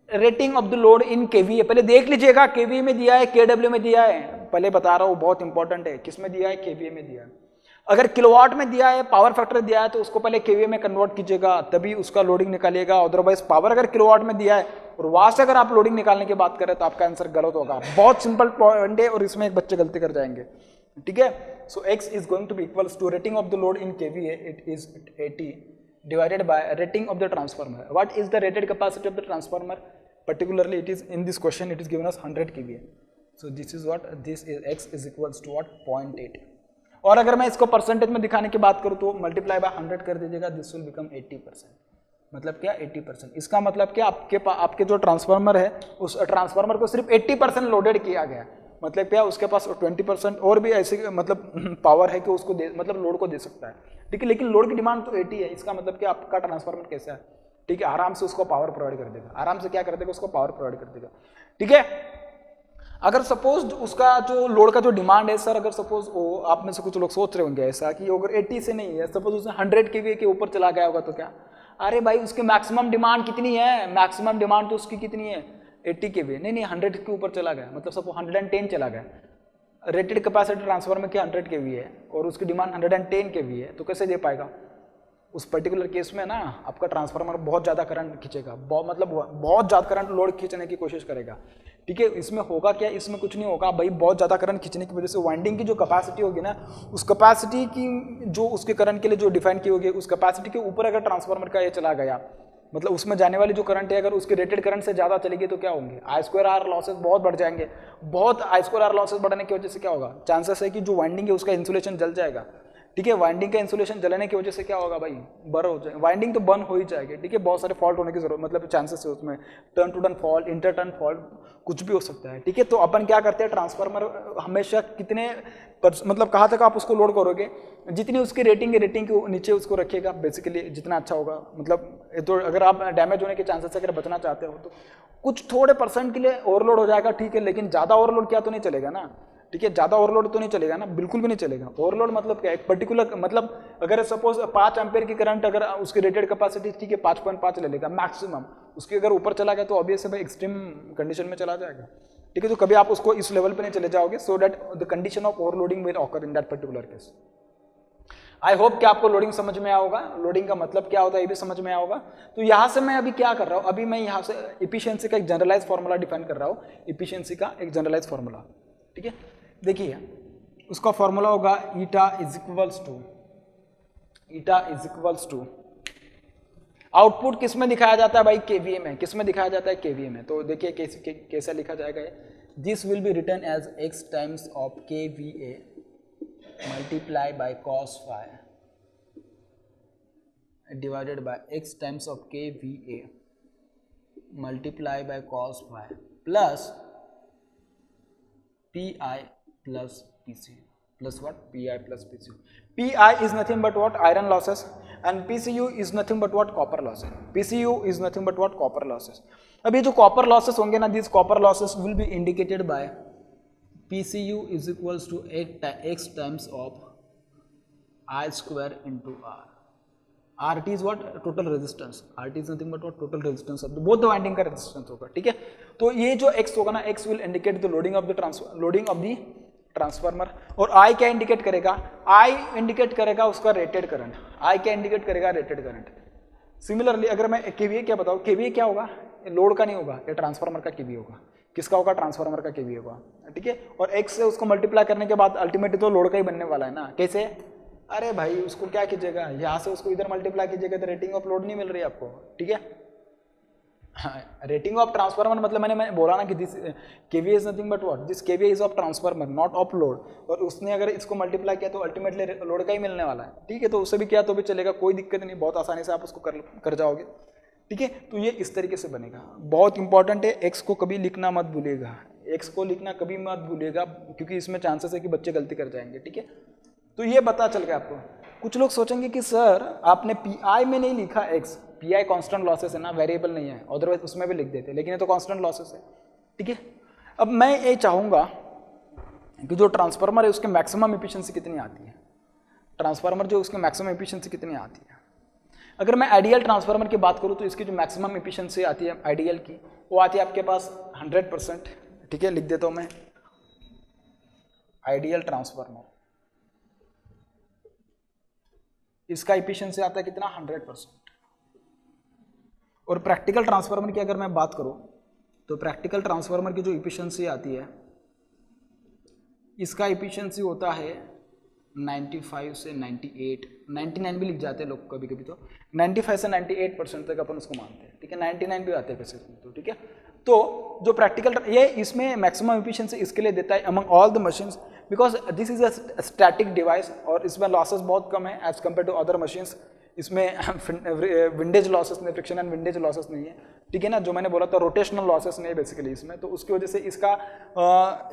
rating of the load in KVA. पहले देख लीजिएगा केवीए में दिया है, केडब्ल्यू में दिया है, पहले बता रहा हूँ बहुत इंपॉर्टेंट है, किस में दिया है, केवीए में दिया है। अगर किलोवाट में दिया है, पावर फैक्टर दिया है, तो उसको पहले केवीए में कन्वर्ट कीजिएगा, तभी उसका लोडिंग निकालिएगा। अदरवाइज पावर अगर किलोवाट में दिया है और वहां से अगर आप लोडिंग निकालने की बात करें तो आपका आंसर गलत होगा। बहुत सिंपल पॉइंट है और इसमें एक बच्चे गलती कर जाएंगे। ठीक है, so x is going to be equals to rating of the load in kVA, it is 80 divided by rating of the transformer. What is the rated capacity of the transformer? Particularly it is in this question it is given us 100 kVA. So this is what, this is x is equals to what, 0.8. और अगर मैं इसको percentage में दिखाने की बात करूँ तो मल्टीप्लाई बाय 100 कर दीजिएगा, दिस विल बिकम 80%। मतलब क्या 80%, इसका मतलब क्या आपके जो ट्रांसफार्मर है उस ट्रांसफार्मर को सिर्फ 80% लोडेड किया गया, मतलब क्या उसके पास 20% और भी ऐसी मतलब पावर है कि उसको मतलब लोड को दे सकता है। ठीक है, लेकिन लोड की डिमांड तो 80 है, इसका मतलब कि आपका ट्रांसफार्मर कैसा है, ठीक है, आराम से उसको पावर प्रोवाइड कर देगा, आराम से क्या कर देगा, उसको पावर प्रोवाइड कर देगा। ठीक है, अगर सपोज उसका जो लोड का जो डिमांड है सर, अगर सपोज आप में से कुछ लोग सोच रहे होंगे ऐसा कि अगर 80 से नहीं है, सपोज उसने 100 केवीए के ऊपर चला गया होगा तो क्या, अरे भाई उसकी मैक्सिमम डिमांड कितनी है, मैक्सिमम डिमांड तो उसकी कितनी है 80 केवी, नहीं 100 के ऊपर चला गया, मतलब सपोज 110 चला गया, रेटेड कैपेसिटी ट्रांसफार्मर की 100 केवी है और उसकी डिमांड 110 केवी है, तो कैसे दे पाएगा। उस पर्टिकुलर केस में ना आपका ट्रांसफार्मर बहुत ज़्यादा करंट खींचेगा, मतलब बहुत ज़्यादा करंट लोड खींचने की कोशिश करेगा। ठीक है, इसमें होगा क्या, इसमें कुछ नहीं होगा भाई, बहुत ज़्यादा करंट खींचने की वजह से वाइंडिंग की जो कैपेसिटी होगी ना, उस कैपेसिटी की जो उसके करंट के लिए जो डिफाइन की होगी, उस कैपेसिटी के ऊपर अगर ट्रांसफार्मर का ये चला गया, मतलब उसमें जाने वाली जो करंट है अगर उसके रेटेड करंट से ज़्यादा चलेगी तो क्या होंगे, I2R लॉसेस बहुत बढ़ जाएंगे। बहुत I2R लॉसेस बढ़ने की वजह से क्या होगा, चांसेस है कि जो वाइंडिंग है उसका इंसुलेशन जल जाएगा। ठीक है, वाइंडिंग का इंसुलेशन जलने की वजह से क्या होगा भाई, बर्न हो जाए, वाइंडिंग तो बर्न हो ही जाएगी। ठीक है, बहुत सारे फॉल्ट होने की जरूरत, मतलब चांसेस है उसमें, turn to turn fault, inter turn fault, कुछ भी हो सकता है। ठीक है, तो अपन क्या करते हैं, ट्रांसफार्मर हमेशा कितने मतलब कहाँ तक आप उसको लोड करोगे, जितनी उसकी रेटिंग है रेटिंग के नीचे उसको रखिएगा, बेसिकली जितना अच्छा होगा। मतलब तो अगर आप डैमेज होने के चांसेस अगर बचना चाहते हो तो कुछ थोड़े परसेंट के लिए ओवरलोड हो जाएगा, ठीक है, लेकिन ज़्यादा ओवरलोड क्या तो नहीं चलेगा ना। ठीक है, ज़्यादा ओवरलोड तो नहीं चलेगा ना, बिल्कुल भी नहीं चलेगा। ओवरलोड मतलब क्या है, एक पर्टिकुलर मतलब अगर सपोज 5 एम्पेयर की करंट अगर उसकी रेटेड कैपेसिटी ठीक है 5.5 ले लेगा मैक्सिमम, उसकी अगर ऊपर चला गया तो ऑब्वियस है भाई एक्सट्रीम कंडीशन में चला जाएगा। ठीक है, तो कभी आप उसको इस लेवल पे नहीं चले जाओगे, so that the condition of overloading will occur in that particular case. I hope कि आपको लोडिंग समझ में आया होगा, लोडिंग का मतलब क्या होता है ये भी समझ में आया होगा। तो यहाँ से मैं अभी क्या कर रहा हूँ, अभी मैं यहाँ से इफिशियंसी का एक जनरलाइज फॉर्मूला डिफाइन कर रहा हूँ, इफिशियंसी का एक जनरलाइज फॉर्मूला। ठीक है, देखिए उसका फॉर्मूला होगा eta is equals to output किस में दिखाया जाता है भाई, केवीए में। किस में दिखाया जाता है, केवीए में। तो देखिए कैसे लिखा जाएगा, this will be written as x times of KVA multiply by cos phi divided by x times of K V A multiply by cos phi plus P I plus P C plus what P I plus P C U. P I is nothing but what iron losses and P C U is nothing but what copper losses. P C U is nothing but what copper losses. अब ये जो copper losses होंगे ना, this copper losses will be indicated by P C U is equals to x times of I square into R. RT is what? Total resistance. RT is nothing but what? Total resistance of both the winding का resistance होगा. ठीक है, तो ये जो X होगा ना, X will indicate the loading of the transformer. और I क्या इंडिकेट करेगा? I इंडिकेट करेगा उसका रेटेड करंट. I क्या इंडिकेट करेगा? Rated current. सिमिलरली अगर मैं KVA क्या बताऊँ, KVA क्या होगा? लोड का नहीं होगा, ये ट्रांसफार्मर का KVA होगा. किसका होगा? ट्रांसफार्मर का KVA होगा. ठीक है, और X से उसको मल्टीप्लाई करने के बाद अल्टीमेटली तो लोड का ही बनने वाला है ना. कैसे? अरे भाई उसको क्या कीजिएगा, यहाँ से उसको इधर मल्टीप्लाई कीजिएगा तो रेटिंग ऑफ लोड नहीं मिल रही आपको. ठीक है, रेटिंग ऑफ ट्रांसफार्मर मतलब मैंने बोला ना कि this KVA is nothing but what, this KVA is of transformer not of load. और उसने अगर इसको मल्टीप्लाई किया तो अल्टीमेटली लोड का ही मिलने वाला है. ठीक है, तो उससे भी किया तो भी चलेगा, कोई दिक्कत नहीं, बहुत आसानी से आप उसको कर जाओगे. ठीक है, तो ये इस तरीके से बनेगा. बहुत इंपॉर्टेंट है, एक्स को कभी लिखना मत भूलिएगा, एक्स को लिखना कभी मत भूलिएगा, क्योंकि इसमें चांसेस है कि बच्चे गलती कर जाएंगे. ठीक है, तो ये पता चल गया आपको. कुछ लोग सोचेंगे कि सर आपने पीआई में नहीं लिखा एक्स, पीआई कांस्टेंट लॉसेस है ना, वेरिएबल नहीं है, अदरवाइज उसमें भी लिख देते, लेकिन ये तो कांस्टेंट लॉसेस है. ठीक है, अब मैं ये चाहूँगा कि जो ट्रांसफार्मर है उसके मैक्सिमम एफिशिएंसी कितनी आती है, ट्रांसफार्मर जो उसकी मैक्सिमम एफिशिएंसी कितनी आती है. अगर मैं आइडियल ट्रांसफार्मर की बात करूँ तो इसकी जो मैक्सिमम एफिशिएंसी आती है आइडियल की, वो आती है आपके पास 100%. ठीक है, लिख देता हूँ मैं, आइडियल ट्रांसफार्मर इसका एफिशिएंसी आता है कितना? 100%. और प्रैक्टिकल ट्रांसफार्मर की अगर मैं बात करूं तो प्रैक्टिकल ट्रांसफार्मर की जो एफिशिएंसी आती है, इसका एफिशिएंसी होता है 95 से 98, 99 भी लिख जाते हैं लोग कभी कभी, तो 95 से 98% तक अपन उसको मानते हैं. ठीक है, 99 भी आते हैं वैसे तो. ठीक है, तो जो प्रैक्टिकल ये इसमें मैक्सिमम एफिशिएंसी इसके लिए देता है among all the machines, because this is a static device और इसमें लॉसेस बहुत कम है as compare to other machines. इसमें विंडेज लॉसेस नहीं, फ्रिक्शन एंड विंडेज लॉसेस नहीं है. ठीक है ना, जो मैंने बोला था रोटेशनल लॉसेस नहीं है बेसिकली इसमें, तो उसकी वजह से इसका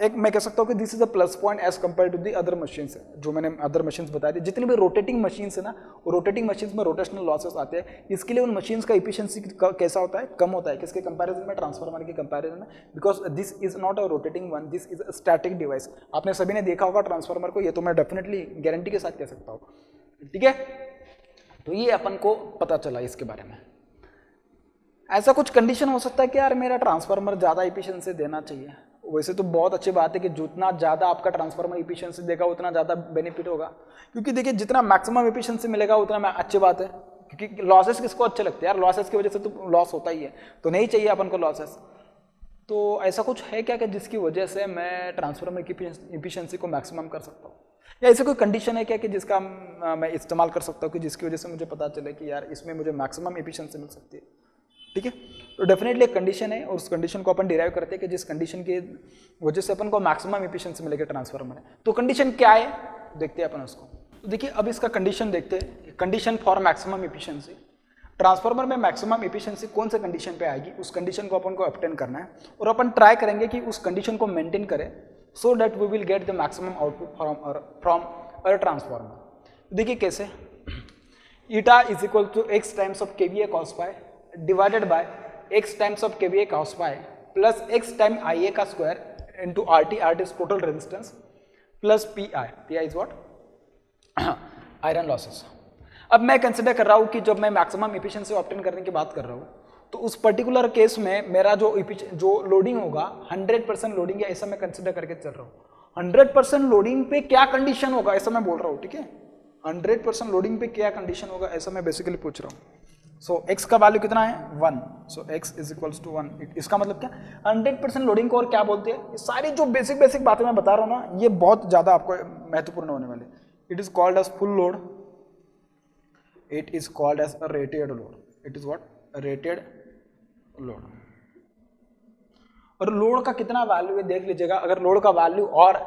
एक मैं कह सकता हूँ कि this is a plus point as compare to the other machines. जो मैंने अदर मशीन्स बताए थे, जितनी भी रोटेटिंग मशीन्स है ना, रोटेटिंग मशीन्स में रोटेशनल लॉसेस आते हैं. इसके लिए उन मशीन्स का एफिशिएंसी कैसा होता है? कम होता है. किसके कंपैरिजन में? ट्रांसफार्मर के कंपैरिजन में, because this is not a rotating one, this is a static device. आपने सभी ने देखा होगा ट्रांसफार्मर को, ये तो मैं डेफिनेटली गारंटी के साथ कह सकता हूँ. ठीक है, तो ये अपन को पता चला इसके बारे में. ऐसा कुछ कंडीशन हो सकता है कि यार मेरा ट्रांसफार्मर ज़्यादा एफिशिएंसी देना चाहिए. वैसे तो बहुत अच्छी बात है कि जितना ज़्यादा आपका ट्रांसफार्मर एफिशिएंसी देगा उतना ज़्यादा बेनिफिट होगा, क्योंकि देखिए जितना मैक्सिमम एफिशिएंसी मिलेगा उतना अच्छी बात है. क्योंकि लॉसेस किसको अच्छे लगते हैं यार? लॉसेस की वजह से तो लॉस होता ही है, तो नहीं चाहिए अपन को लॉसेस. तो ऐसा कुछ है क्या कि जिसकी वजह से मैं ट्रांसफार्मर की एफिशिएंसी को मैक्सिमम कर सकता हूँ, या ऐसे कोई कंडीशन है क्या कि जिसका मैं इस्तेमाल कर सकता हूँ कि जिसकी वजह से मुझे पता चले कि यार इसमें मुझे मैक्सिमम एफिशिएंसी मिल सकती है. ठीक है, तो डेफिनेटली एक कंडीशन है और उस कंडीशन को अपन डिराइव करते हैं कि जिस कंडीशन की वजह से अपन को मैक्सिमम एफिशिएंसी मिलेगी ट्रांसफार्मर में. तो कंडीशन क्या है देखते हैं अपन उसको. तो देखिए अब इसका कंडीशन देखते हैं, condition for maximum efficiency. Transformer में मैक्सिमम एफिशिएंसी कौन से कंडीशन पे आएगी, उस कंडीशन को अपन को ऑब्टेन करना है और अपन ट्राई करेंगे कि उस कंडीशन को मेंटेन करें, so that we will get the maximum output from a transformer. देखिए कैसे, eta is equal to X times of KVA cos phi divided by X times of KVA cos phi plus X time I A का square into R T is total resistance plus P I is what? Iron losses. अब मैं consider कर रहा हूँ कि जब मैं maximum efficiency obtain करने की बात कर रहा हूँ तो उस पर्टिकुलर केस में मेरा जो लोडिंग होगा 100% लोडिंग है, ऐसा मैं कंसिडर करके चल रहा हूँ. 100% लोडिंग पे क्या कंडीशन होगा ऐसा मैं बोल रहा हूँ. ठीक है, 100% लोडिंग पे क्या कंडीशन होगा ऐसा मैं बेसिकली पूछ रहा हूँ. सो x का वैल्यू कितना है? 1. सो x इज इक्वल्स टू 1. इसका मतलब क्या? 100% लोडिंग को और क्या बोलते हैं? ये सारी जो बेसिक बातें मैं बता रहा हूँ ना, ये बहुत ज़्यादा आपको महत्वपूर्ण होने वाले. It is called as full load, it is called as a rated load. It is what? Rated load. और लोड का कितना वैल्यू है देख लीजिएगा. अगर लोड का वैल्यू और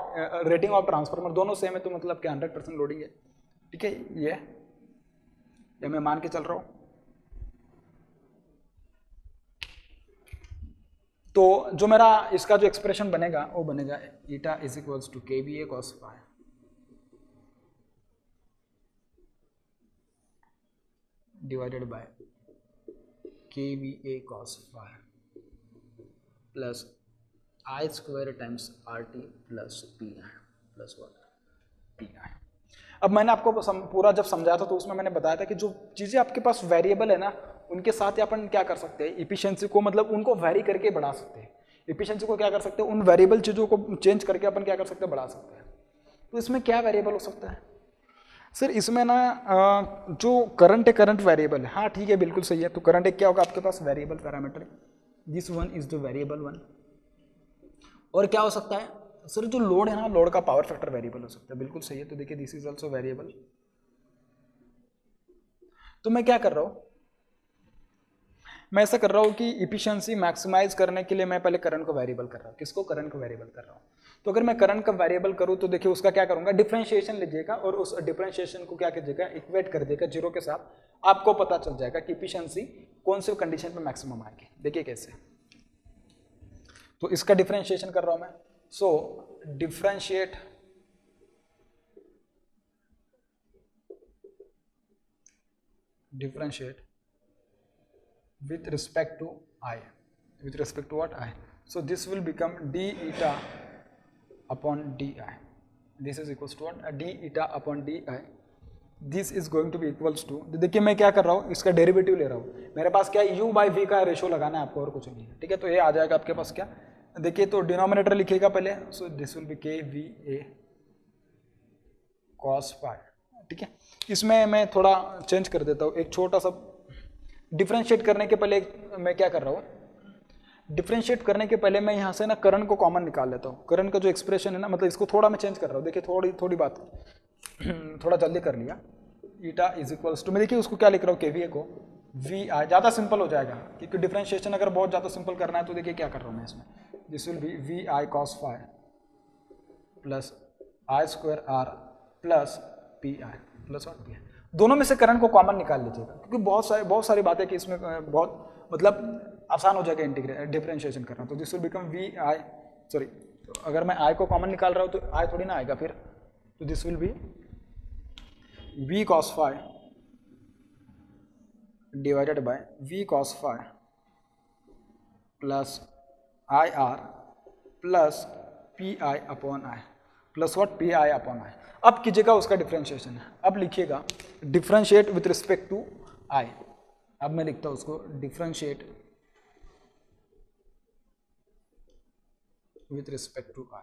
रेटिंग ऑफ ट्रांसफार्मर दोनों सेम है तो मतलब क्या 100% लोडिंग है. ठीक है, ये या मैं मान के चल रहा हूं। तो जो मेरा इसका जो एक्सप्रेशन बनेगा वो बनेगा eta is equals to KVA cos phi divided by KVA cos phi plus I square times RT plus PI plus what PI। अब मैंने आपको पूरा जब समझाया था तो उसमें मैंने बताया था कि जो चीज़ें आपके पास वेरिएबल है ना उनके साथ अपन क्या कर सकते हैं, इफिशिएंसी को मतलब उनको वेरी करके बढ़ा सकते हैं। इफिशिएंसी को क्या कर सकते हैं, उन वेरिएबल चीज़ों को चेंज करके अपन क्या कर सकते हैं, बढ़ा सकते हैं। तो इसमें क्या वेरिएबल हो सकता है सर? इसमें ना जो करंट है, करंट वेरिएबल है। हाँ ठीक है, बिल्कुल सही है। तो करंट एक क्या होगा आपके पास, variable parameter, this one is the variable one. और क्या हो सकता है सर, जो लोड है ना, लोड का पावर फैक्टर वेरिएबल हो सकता है, बिल्कुल सही है। तो देखिए दिस इज ऑल्सो वेरिएबल। तो मैं क्या कर रहा हूं, मैं ऐसा कर रहा हूं कि इफिशिएंसी मैक्सिमाइज करने के लिए मैं पहले करंट को वेरिएबल कर रहा हूं। किसको, करंट को वेरिएबल कर रहा हूं। तो अगर मैं करंट का वेरिएबल करूं तो देखिए उसका क्या करूंगा, डिफरेंशिएशन लीजिएगा और उस डिफरेंशिएशन को क्या कीजिएगा, इक्वेट कर देगा जीरो के साथ। आपको पता चल जाएगा कि इफिशिएंसी कौन से कंडीशन पे मैक्सिमम आएगी। देखिए कैसे, तो इसका डिफरेंशिएशन कर रहा हूं मैं। सो differentiate with respect to I, with respect to what, I. So this will become d eta upon di. This is equals to what, d eta upon di. This is going to be equals to, देखिए मैं क्या कर रहा हूँ, इसका derivative ले रहा हूँ। मेरे पास क्या है, u बाई वी का रेशो लगाना है आपको, और कुछ नहीं है। ठीक है, तो ये आ जाएगा आपके पास क्या, देखिए तो डिनोमिनेटर लिखिएगा पहले। So this will be KVA cos phi। ठीक है, इसमें मैं थोड़ा चेंज कर देता हूँ, एक छोटा सा डिफरेंशिएट करने के पहले मैं क्या कर रहा हूँ, डिफरेंशिएट करने के पहले मैं यहाँ से ना करंट को कॉमन निकाल लेता हूँ। करंट का जो एक्सप्रेशन है ना, मतलब इसको थोड़ा मैं चेंज कर रहा हूँ। देखिए थोड़ी बात थोड़ा जल्दी कर लिया। ईटा इज इक्वल्स टू, मैं देखिए उसको क्या लिख रहा हूँ, KVA को VI। ज़्यादा सिंपल हो जाएगा क्योंकि डिफरेंशिएशन अगर बहुत ज़्यादा सिंपल करना है तो देखिए क्या कर रहा हूँ मैं इसमें, this will B VI cos phi plus I square R plus PI plus what PI। दोनों में से करंट को कॉमन निकाल लीजिएगा क्योंकि बहुत सारी बातें कि इसमें बहुत मतलब आसान हो जाएगा इंटीग्रेट डिफरेंशिएशन करना। तो this will become VI, sorry, तो अगर मैं I को कॉमन निकाल रहा हूँ तो I थोड़ी ना आएगा फिर, तो this will be V cos phi divided by V cos phi plus IR plus PI upon I plus what, PI upon I। अब कीजिएगा उसका डिफरेंशिएशन है। अब लिखिएगा differentiate with respect to I। अब मैं लिखता हूं उसको differentiate with respect to I।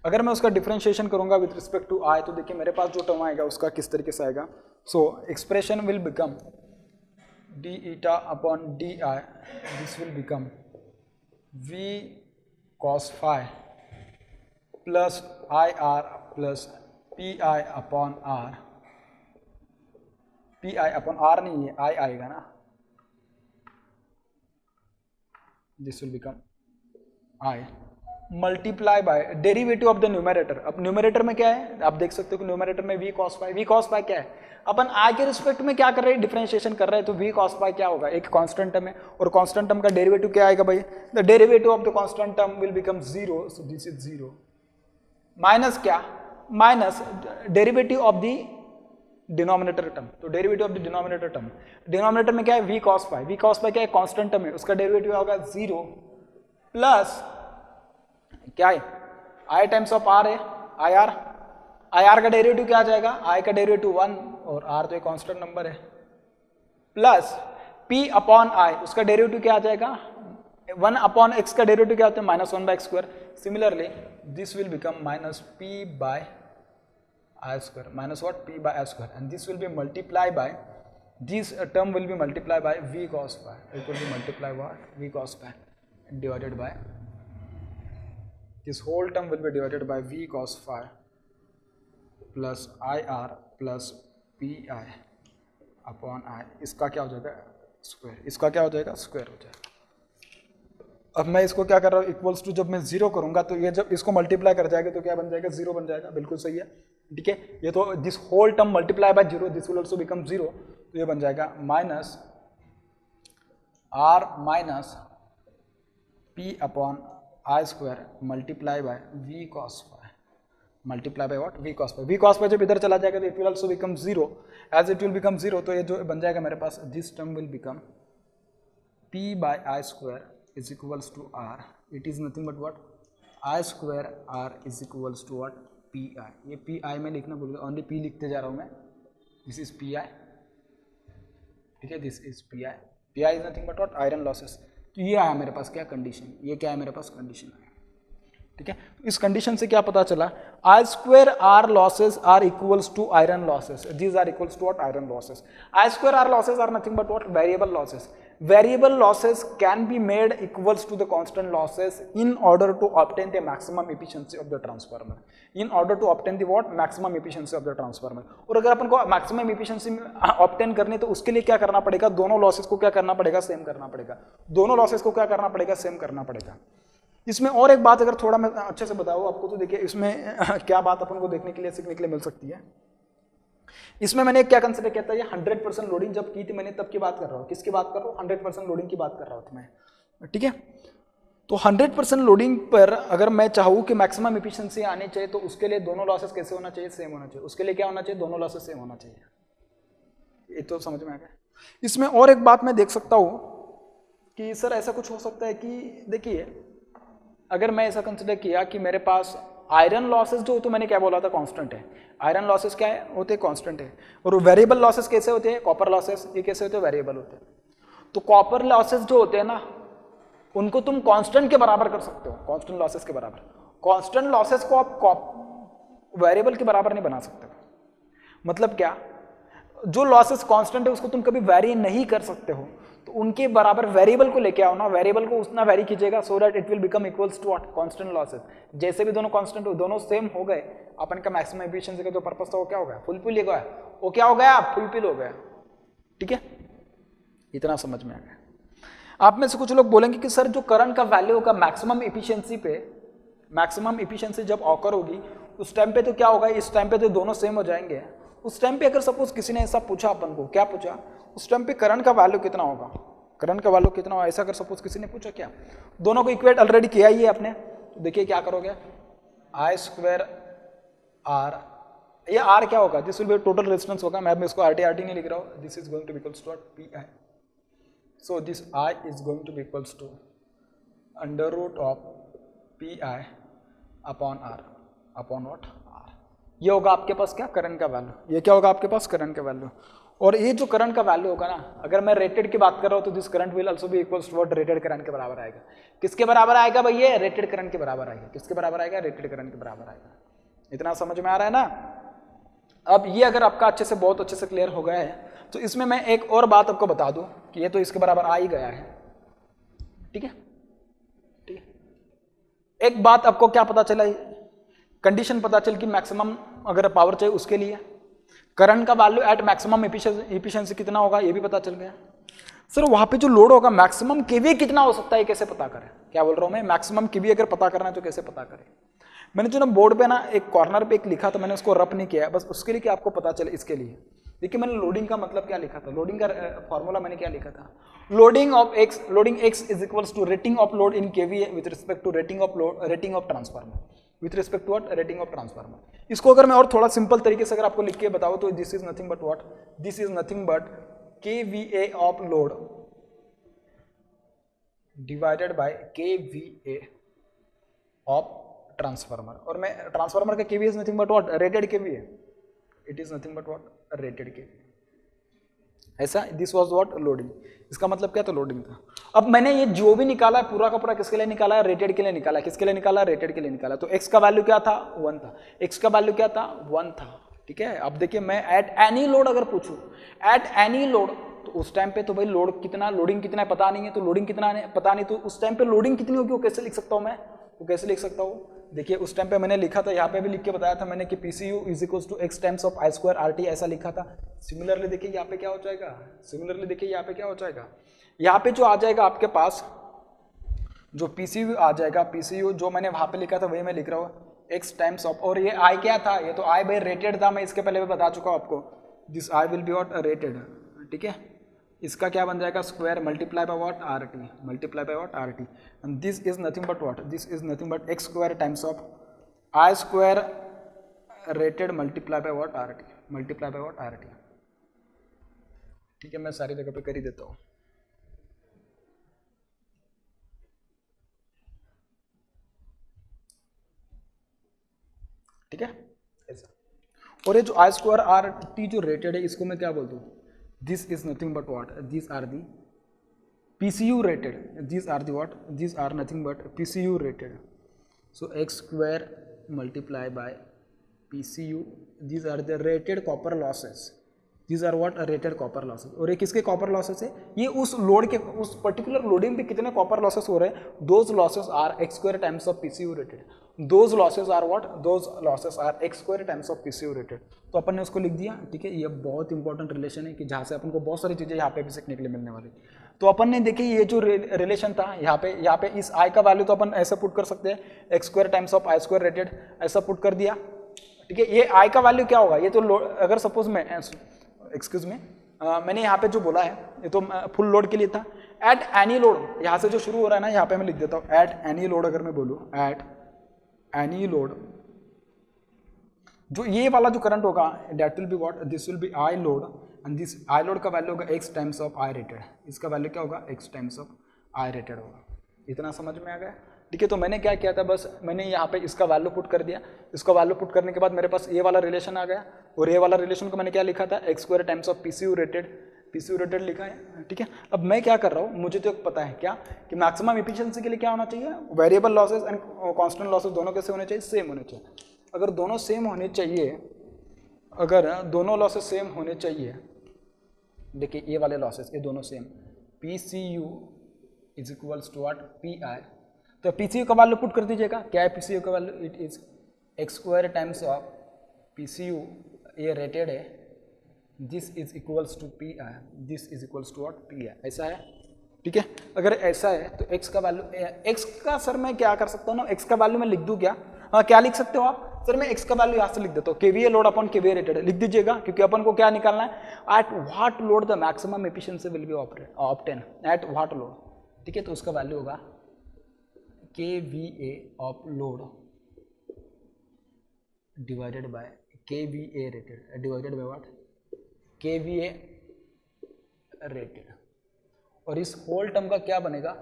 अगर मैं उसका डिफरेंशिएशन करूंगा विथ रिस्पेक्ट टू I तो देखिए मेरे पास जो टर्म आएगा उसका किस तरीके से आएगा। सो expression will become d eta upon di, this will become V cos phi plus IR plus PI upon R। PI upon R नहीं है, I आएगा ना, this will become I multiply by derivative of the numerator. अब numerator में क्या है, आप देख सकते हो कि न्यूमरेटर में V cos phi क्या है, अपन I के रिस्पेक्ट में क्या कर रहे हैं, डिफरेंशिएशन कर रहे हैं। तो V cos phi क्या होगा, एक कांस्टेंट टर्म है और कांस्टेंट टर्म का डेरिवेटिव क्या आएगा भाई, the derivative of the constant term will become 0। So this is 0 minus क्या, minus derivative of the denominator term. तो derivative of the denominator term, denominator में क्या है, V cos phi। V cos phi क्या है, कांस्टेंट टर्म है, उसका derivative होगा 0 प्लस क्या है, I टाइम्स ऑफ R है, IR। IR का डेरिवेटिव क्या आ जाएगा, I का डेरिवेटिव 1 और R तो एक कांस्टेंट नंबर है, प्लस P अपॉन I, उसका डेरिवेटिव क्या आ जाएगा, 1 अपॉन x का डेरिवेटिव क्या होता है, minus 1 by square. Similarly this will become minus P by I square, minus what, P by I square, and this will be multiply by, this term will be multiply by V cos phi, it will be multiply what, V cos phi divided by, this whole term will be divided by V cos phi plus IR plus PI upon I। इसका क्या हो जाएगा, square, इसका क्या हो जाएगा, square हो जाएगा। अब मैं इसको क्या कर रहा हूँ, इक्वल्स टू जब मैं 0 करूंगा तो ये जब इसको मल्टीप्लाई कर जाएगा तो क्या बन जाएगा, 0 बन जाएगा, बिल्कुल सही है। ठीक है, ये तो this whole term multiply by 0, this will also become 0। तो ये बन जाएगा minus R minus P upon I square multiply by V cos phi multiply by what V cos phi. V cos phi जब इधर चला जाएगा तो it will also become zero, as it will become zero तो ये जो बन जाएगा मेरे पास this term will become P by I square is equals to R, it is nothing but what I square R is equals to what P I. ये P आई में लिखना भूल गया, ओनली पी लिखते जा रहा हूँ मैं, दिस इज पी आई, ठीक है, this is P I, P I is nothing but what iron losses. तो ये आया मेरे पास क्या कंडीशन, ये क्या है मेरे पास कंडीशन आया, ठीक है। तो इस कंडीशन से क्या पता चला, I square R losses are equals to iron losses, these are equals to what iron losses. I square R losses are nothing but what variable losses, variable losses can be made equals to the constant losses in order to obtain the maximum efficiency of the transformer, in order to obtain the what maximum efficiency of the transformer। और अगर अपन को maximum efficiency obtain करनी तो उसके लिए क्या करना पड़ेगा, दोनों लॉसेस को क्या करना पड़ेगा, सेम करना पड़ेगा, दोनों लॉसेस को क्या करना पड़ेगा, सेम करना पड़ेगा। इसमें और एक बात अगर थोड़ा मैं अच्छे से बताऊँ आपको तो देखिए इसमें क्या बात अपन को देखने के लिए सीखने के लिए मिल सकती है। इसमें मैंने क्या कंसिडर किया था, ये 100% लोडिंग जब की थी मैंने तब की बात कर रहा हूँ, किसकी बात कर रहा हूँ, 100% लोडिंग की बात कर रहा था मैं, ठीक है। तो 100% लोडिंग पर अगर मैं चाहूँ कि मैक्सिमम एफिशिएंसी आनी चाहिए तो उसके लिए दोनों लॉसेस कैसे होना चाहिए, सेम होना चाहिए। उसके लिए क्या होना चाहिए, दोनों लॉसेस सेम होना चाहिए, ये तो समझ में आ गया। इसमें और एक बात मैं देख सकता हूँ कि सर ऐसा कुछ हो सकता है कि देखिए अगर मैं ऐसा कंसिडर किया कि मेरे पास आयरन लॉसेस जो तो मैंने क्या बोला था कांस्टेंट है, आयरन लॉसेस क्या है होते हैं कांस्टेंट है, और वेरिएबल लॉसेस कैसे होते हैं, कॉपर लॉसेस ये कैसे होते हैं, वेरिएबल होते हैं। तो कॉपर लॉसेस जो होते हैं ना उनको तुम कांस्टेंट के बराबर कर सकते हो, कांस्टेंट लॉसेस के बराबर। कांस्टेंट लॉसेस को आप वेरिएबल के बराबर नहीं बना सकते, मतलब क्या, जो लॉसेस कांस्टेंट है उसको तुम कभी वेरी नहीं कर सकते हो, तो उनके बराबर वेरिएबल को लेके आओ ना, वेरिएबल को उतना वेरी कीजिएगा so that it will become equals to what constant losses. जैसे भी दोनों कांस्टेंट हो, दोनों सेम हो गए, अपन का मैक्सिमम एफिशिएंसी का जो पर्पस था वो क्या हो गया, फुलफिल हो गया, वो क्या हो गया, फुलफिल हो गया, ठीक है। इतना समझ में आ गया। आप में से कुछ लोग बोलेंगे कि सर जो करंट का वैल्यू होगा मैक्सिमम एफिशिएंसी पे, मैक्सिमम एफिशिएंसी जब ऑकर होगी उस टाइम पे तो क्या होगा, इस टाइम पे तो दोनों सेम हो जाएंगे। उस टाइम पे अगर सपोज किसी ने ऐसा पूछा अपन को, क्या पूछा, उस टाइम पे करंट का वैल्यू कितना होगा, करंट का वैल्यू कितना होगा, ऐसा अगर सपोज किसी ने पूछा, क्या दोनों को इक्वेट ऑलरेडी किया ही है आपने, तो देखिए क्या करोगे, आई स्क्वायर आर, ये आर क्या होगा, this will be total resistance होगा, मैं इसको आरटी नहीं लिख रहा हूँ, this is going to be equals to P I, so this I is going to be equals to under root of P I upon R, upon what R. ये होगा आपके पास क्या, करंट का वैल्यू, ये क्या होगा आपके पास, करंट का वैल्यू। और ये जो करंट का वैल्यू होगा ना, अगर मैं रेटेड की बात कर रहा हूँ तो this current will also be equals to what, rated current के बराबर आएगा। किसके बराबर आएगा भाई, ये रेटेड करंट के बराबर आएगा, किसके बराबर आएगा, रेटेड करंट के बराबर आएगा। इतना समझ में आ रहा है ना। अब ये अगर आपका अच्छे से, बहुत अच्छे से क्लियर हो गया है तो इसमें मैं एक और बात आपको बता दूं कि ये तो इसके बराबर आ ही गया है, ठीक है, ठीक है। एक बात आपको क्या पता चला, कंडीशन पता चल कि मैक्सिमम अगर पावर चाहिए उसके लिए करंट का वैल्यू एट मैक्सिमम एफिशिएंसी कितना होगा, ये भी पता चल गया। सर वहां पे जो लोड होगा मैक्सिमम केवी कितना हो सकता है, कैसे पता करें, क्या बोल रहा हूं मैं, मैक्सिमम केवी अगर पता करना है तो कैसे पता करें। मैंने जो ना बोर्ड पे ना एक कॉर्नर पे एक लिखा था, मैंने उसको रफ नहीं किया, बस उसके लिए कि आपको पता चले इसके लिए। देखिए मैंने लोडिंग का मतलब क्या लिखा था, लोडिंग का फॉर्मूला मैंने क्या लिखा था, loading X is equals to rating of load in KVA with respect to rating of load, rating of transformer with respect to what, rating of transformer. इसको अगर मैं और थोड़ा सिंपल तरीके से अगर आपको लिख के बताऊं तो this is nothing but what, this is nothing but KVA of load divided by KVA of transformer. और मैं ट्रांसफार्मर का KVA is nothing but what, rated KVA, it is nothing but what, rated KVA. ऐसा this was what, loading. इसका मतलब क्या था, loading था। अब मैंने ये जो भी निकाला है पूरा का पूरा किसके लिए निकाला है, रेटेड के लिए निकाला है। किसके लिए निकाला, रेटेड के लिए निकाला। तो एक्स का वैल्यू क्या था, 1 था, एक्स का वैल्यू क्या था, 1 था, ठीक है। अब देखिए मैं एट एनी लोड अगर पूछूं, एट एनी लोड, तो उस टाइम पे तो भाई लोड कितना, लोडिंग कितना है पता नहीं है, तो लोडिंग कितना है पता नहीं, तो उस टाइम पे लोडिंग कितनी होगी वो कैसे लिख सकता हूं मैं, वो कैसे लिख सकता हूँ। देखिए उस टाइम पे मैंने लिखा था, यहाँ पे भी लिख के बताया था मैंने कि PCU is equals to X times of I square RT, ऐसा लिखा था। सिमिलरली देखिए यहाँ पे क्या हो जाएगा, सिमिलरली देखिए यहाँ पे क्या हो जाएगा, यहाँ पे जो आ जाएगा आपके पास जो PCU आ जाएगा, PCU जो मैंने वहाँ पे लिखा था वही मैं लिख रहा हूँ, एक्स टाइम्स ऑफ, और ये आई क्या था, ये तो आई बाई रेटेड था, मैं इसके पहले भी बता चुका हूँ आपको, this I will be what, rated, ठीक है, इसका क्या बन जाएगा square multiply by what R T, multiply by what R T, and this is nothing but what, this is nothing but x square times of I square rated multiply by what R T, multiply by what R T. ठीक है, मैं सारी जगह पे कर ही देता हूँ। ठीक है ऐसा, और ये जो आई स्क्वायर आर टी जो रेटेड है इसको मैं क्या बोलता हूँ, this is nothing but what, this are the PCU rated, these are the what, these are nothing but PCU rated, so x square multiply by PCU, these are the rated copper losses, these are what rated copper losses। और ये किसके copper losses है, ये उस load के उस particular loading पे कितने copper losses हो रहे हैं, those losses are x square times of PCU rated, those losses are what, those losses are x square times of PCU rated। तो अपन ने उसको लिख दिया। ठीक है, ये बहुत इंपॉर्टेंट रिलेशन है कि जहाँ से अपन को बहुत सारी चीज़ें यहाँ पे भी सीखने के लिए मिलने वाली। तो अपन ने देखिए ये जो रिलेशन था यहाँ पे इस आई का वैल्यू तो अपन ऐसे पुट कर सकते हैं, x square times of I square rated, ऐसा पुट कर दिया। ठीक है, ये आई का वैल्यू क्या होगा, ये तो अगर सपोज मैं एक्सक्यूज में मैंने यहाँ पे जो बोला है ये तो फुल लोड के लिए था। एट एनी लोड, यहाँ से जो शुरू हो रहा है ना यहाँ पे मैं लिख देता हूँ एट एनी लोड। अगर मैं बोलूँ एट एनी लोड, जो ये वाला जो करंट होगा that will be what, this will be I load, and this I load का वैल्यू होगा X times of I rated, इसका वैल्यू क्या होगा X times of I rated होगा। इतना समझ में आ गया। ठीक है, तो मैंने क्या किया था, बस मैंने यहाँ पे इसका वैल्यू पुट कर दिया, इसका वैल्यू पुट करने के बाद मेरे पास ये वाला रिलेशन आ गया, और ये वाला रिलेशन को मैंने क्या लिखा था, x square times of PCU rated लिखा है। ठीक है, अब मैं क्या कर रहा हूँ, मुझे तो पता है क्या कि मैक्सिमम एफिशिएंसी के लिए क्या होना चाहिए, variable losses and constant losses दोनों कैसे होने चाहिए, सेम होने चाहिए। अगर दोनों सेम होने चाहिए, अगर दोनों लॉसेज सेम होने चाहिए, देखिए ये वाले लॉसेज ये दोनों same, PCU is equals to what PI, तो PCU का वैल्यू पुट कर दीजिएगा। क्या है PCU का value, it is X square times of PCU, ये रेटेड है, this is equals to PI, this is equals to what PI, ऐसा है। ठीक है, अगर ऐसा है तो x का वैल्यू, x का सर मैं क्या कर सकता हूँ ना, x का वैल्यू मैं लिख दूँ क्या, हाँ क्या लिख सकते हो आप, सर मैं x का वैल्यू यहाँ से लिख देता हूँ, KVA load upon KVA rated लिख दीजिएगा, क्योंकि अपन को क्या निकालना है, at what load the maximum efficiency will be obtain, at what load. ठीक है, तो उसका वैल्यू होगा KVA of load divided by KVA rated divided by what KVA rated, और इस होल टर्म का क्या बनेगा,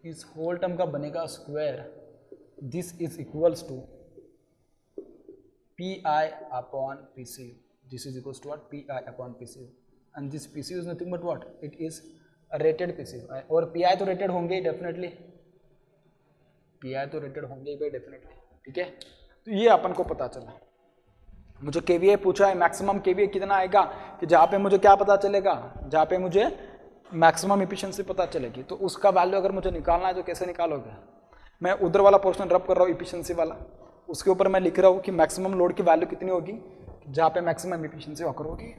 इस होल टर्म का बनेगा square, this is equals to PI upon PCU, this is equals to what PI upon PCU, and this PCU is nothing but what, it is rated PCU, और PI तो rated होंगे ही definitely, PI तो rated होंगे ही भाई definitely. ठीक है, तो ये अपन को पता चला। मुझे KVA पूछा है, मैक्सिमम KVA कितना आएगा, कि जहाँ पे मुझे क्या पता चलेगा, जहाँ पे मुझे मैक्सिमम एफिशिएंसी पता चलेगी, तो उसका वैल्यू अगर मुझे निकालना है तो कैसे निकालोगे, मैं उधर वाला पोर्शन रब कर रहा हूँ एफिशिएंसी वाला, उसके ऊपर मैं लिख रहा हूँ कि मैक्सिमम लोड की वैल्यू कितनी होगी जहाँ पे मैक्सिमम एफिशिएंसी ऑकर होगी।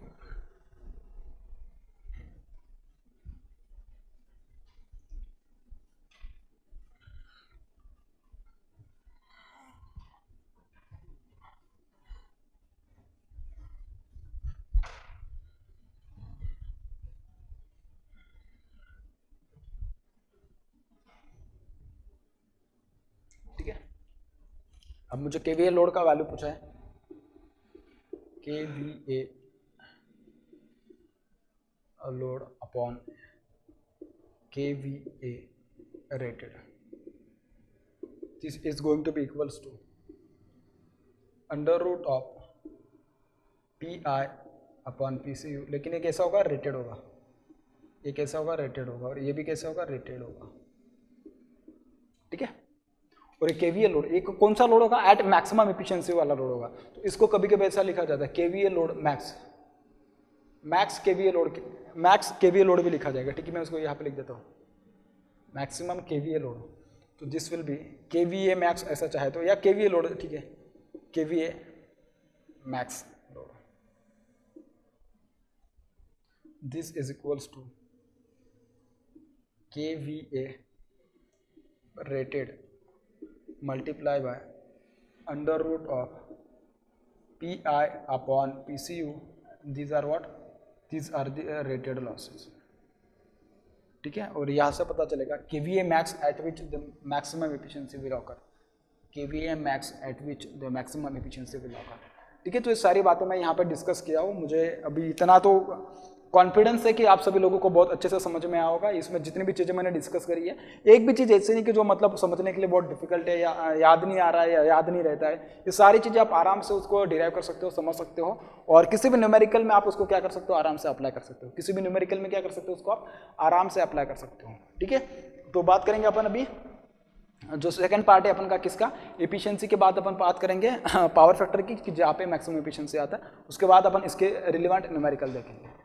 अब मुझे KVA लोड का वैल्यू पूछा है, KVA load upon KVA rated, this is going to be equals to under root of PI upon PCU, लेकिन ये कैसा होगा, रेटेड होगा, ये कैसा होगा, रेटेड होगा, और ये भी कैसा होगा, रेटेड होगा। ठीक है, और एक KVA लोड, एक कौन सा लोड होगा, एट मैक्सिमम एफिशिएंसी वाला लोड होगा, तो इसको कभी कभी ऐसा लिखा जाता है KVA load max KVA load, max KVA load भी लिखा जाएगा। ठीक है, मैं उसको यहाँ पे लिख देता हूँ मैक्सिमम KVA लोड, तो this will be KVA max ऐसा चाहे तो, या KVA लोड, ठीक है KVA max load, this is equals to KVA rated multiply by under root of PI upon PCU, these are what these are the rated losses. ठीक है, और यहाँ से पता चलेगा KVA max at which the maximum efficiency will occur, KVA max at which the maximum efficiency will occur। ठीक है, तो ये सारी बातें मैं यहाँ पर डिस्कस किया हूँ। मुझे अभी इतना तो कॉन्फिडेंस है कि आप सभी लोगों को बहुत अच्छे से समझ में आया होगा। इसमें जितनी भी चीज़ें मैंने डिस्कस करी है, एक भी चीज़ ऐसी नहीं कि जो मतलब समझने के लिए बहुत डिफिकल्ट है या याद नहीं आ रहा है या याद नहीं रहता है। ये सारी चीज़ें आप आराम से उसको डिराइव कर सकते हो, समझ सकते हो, और किसी भी न्यूमेरिकल में आप उसको क्या कर सकते हो, आराम से अप्लाई कर सकते हो। किसी भी न्यूमेरिकल में क्या कर सकते हो, उसको आप आराम से अप्लाई कर सकते हो। ठीक है, तो बात करेंगे अपन अभी जो सेकंड पार्ट है अपन का, किसका, एफिशिएंसी के बाद अपन बात करेंगे पावर फैक्टर की, कि जहाँ पे मैक्सिमम एफिशिएंसी आता है। उसके बाद अपन इसके रिलेवेंट न्यूमेरिकल देखेंगे।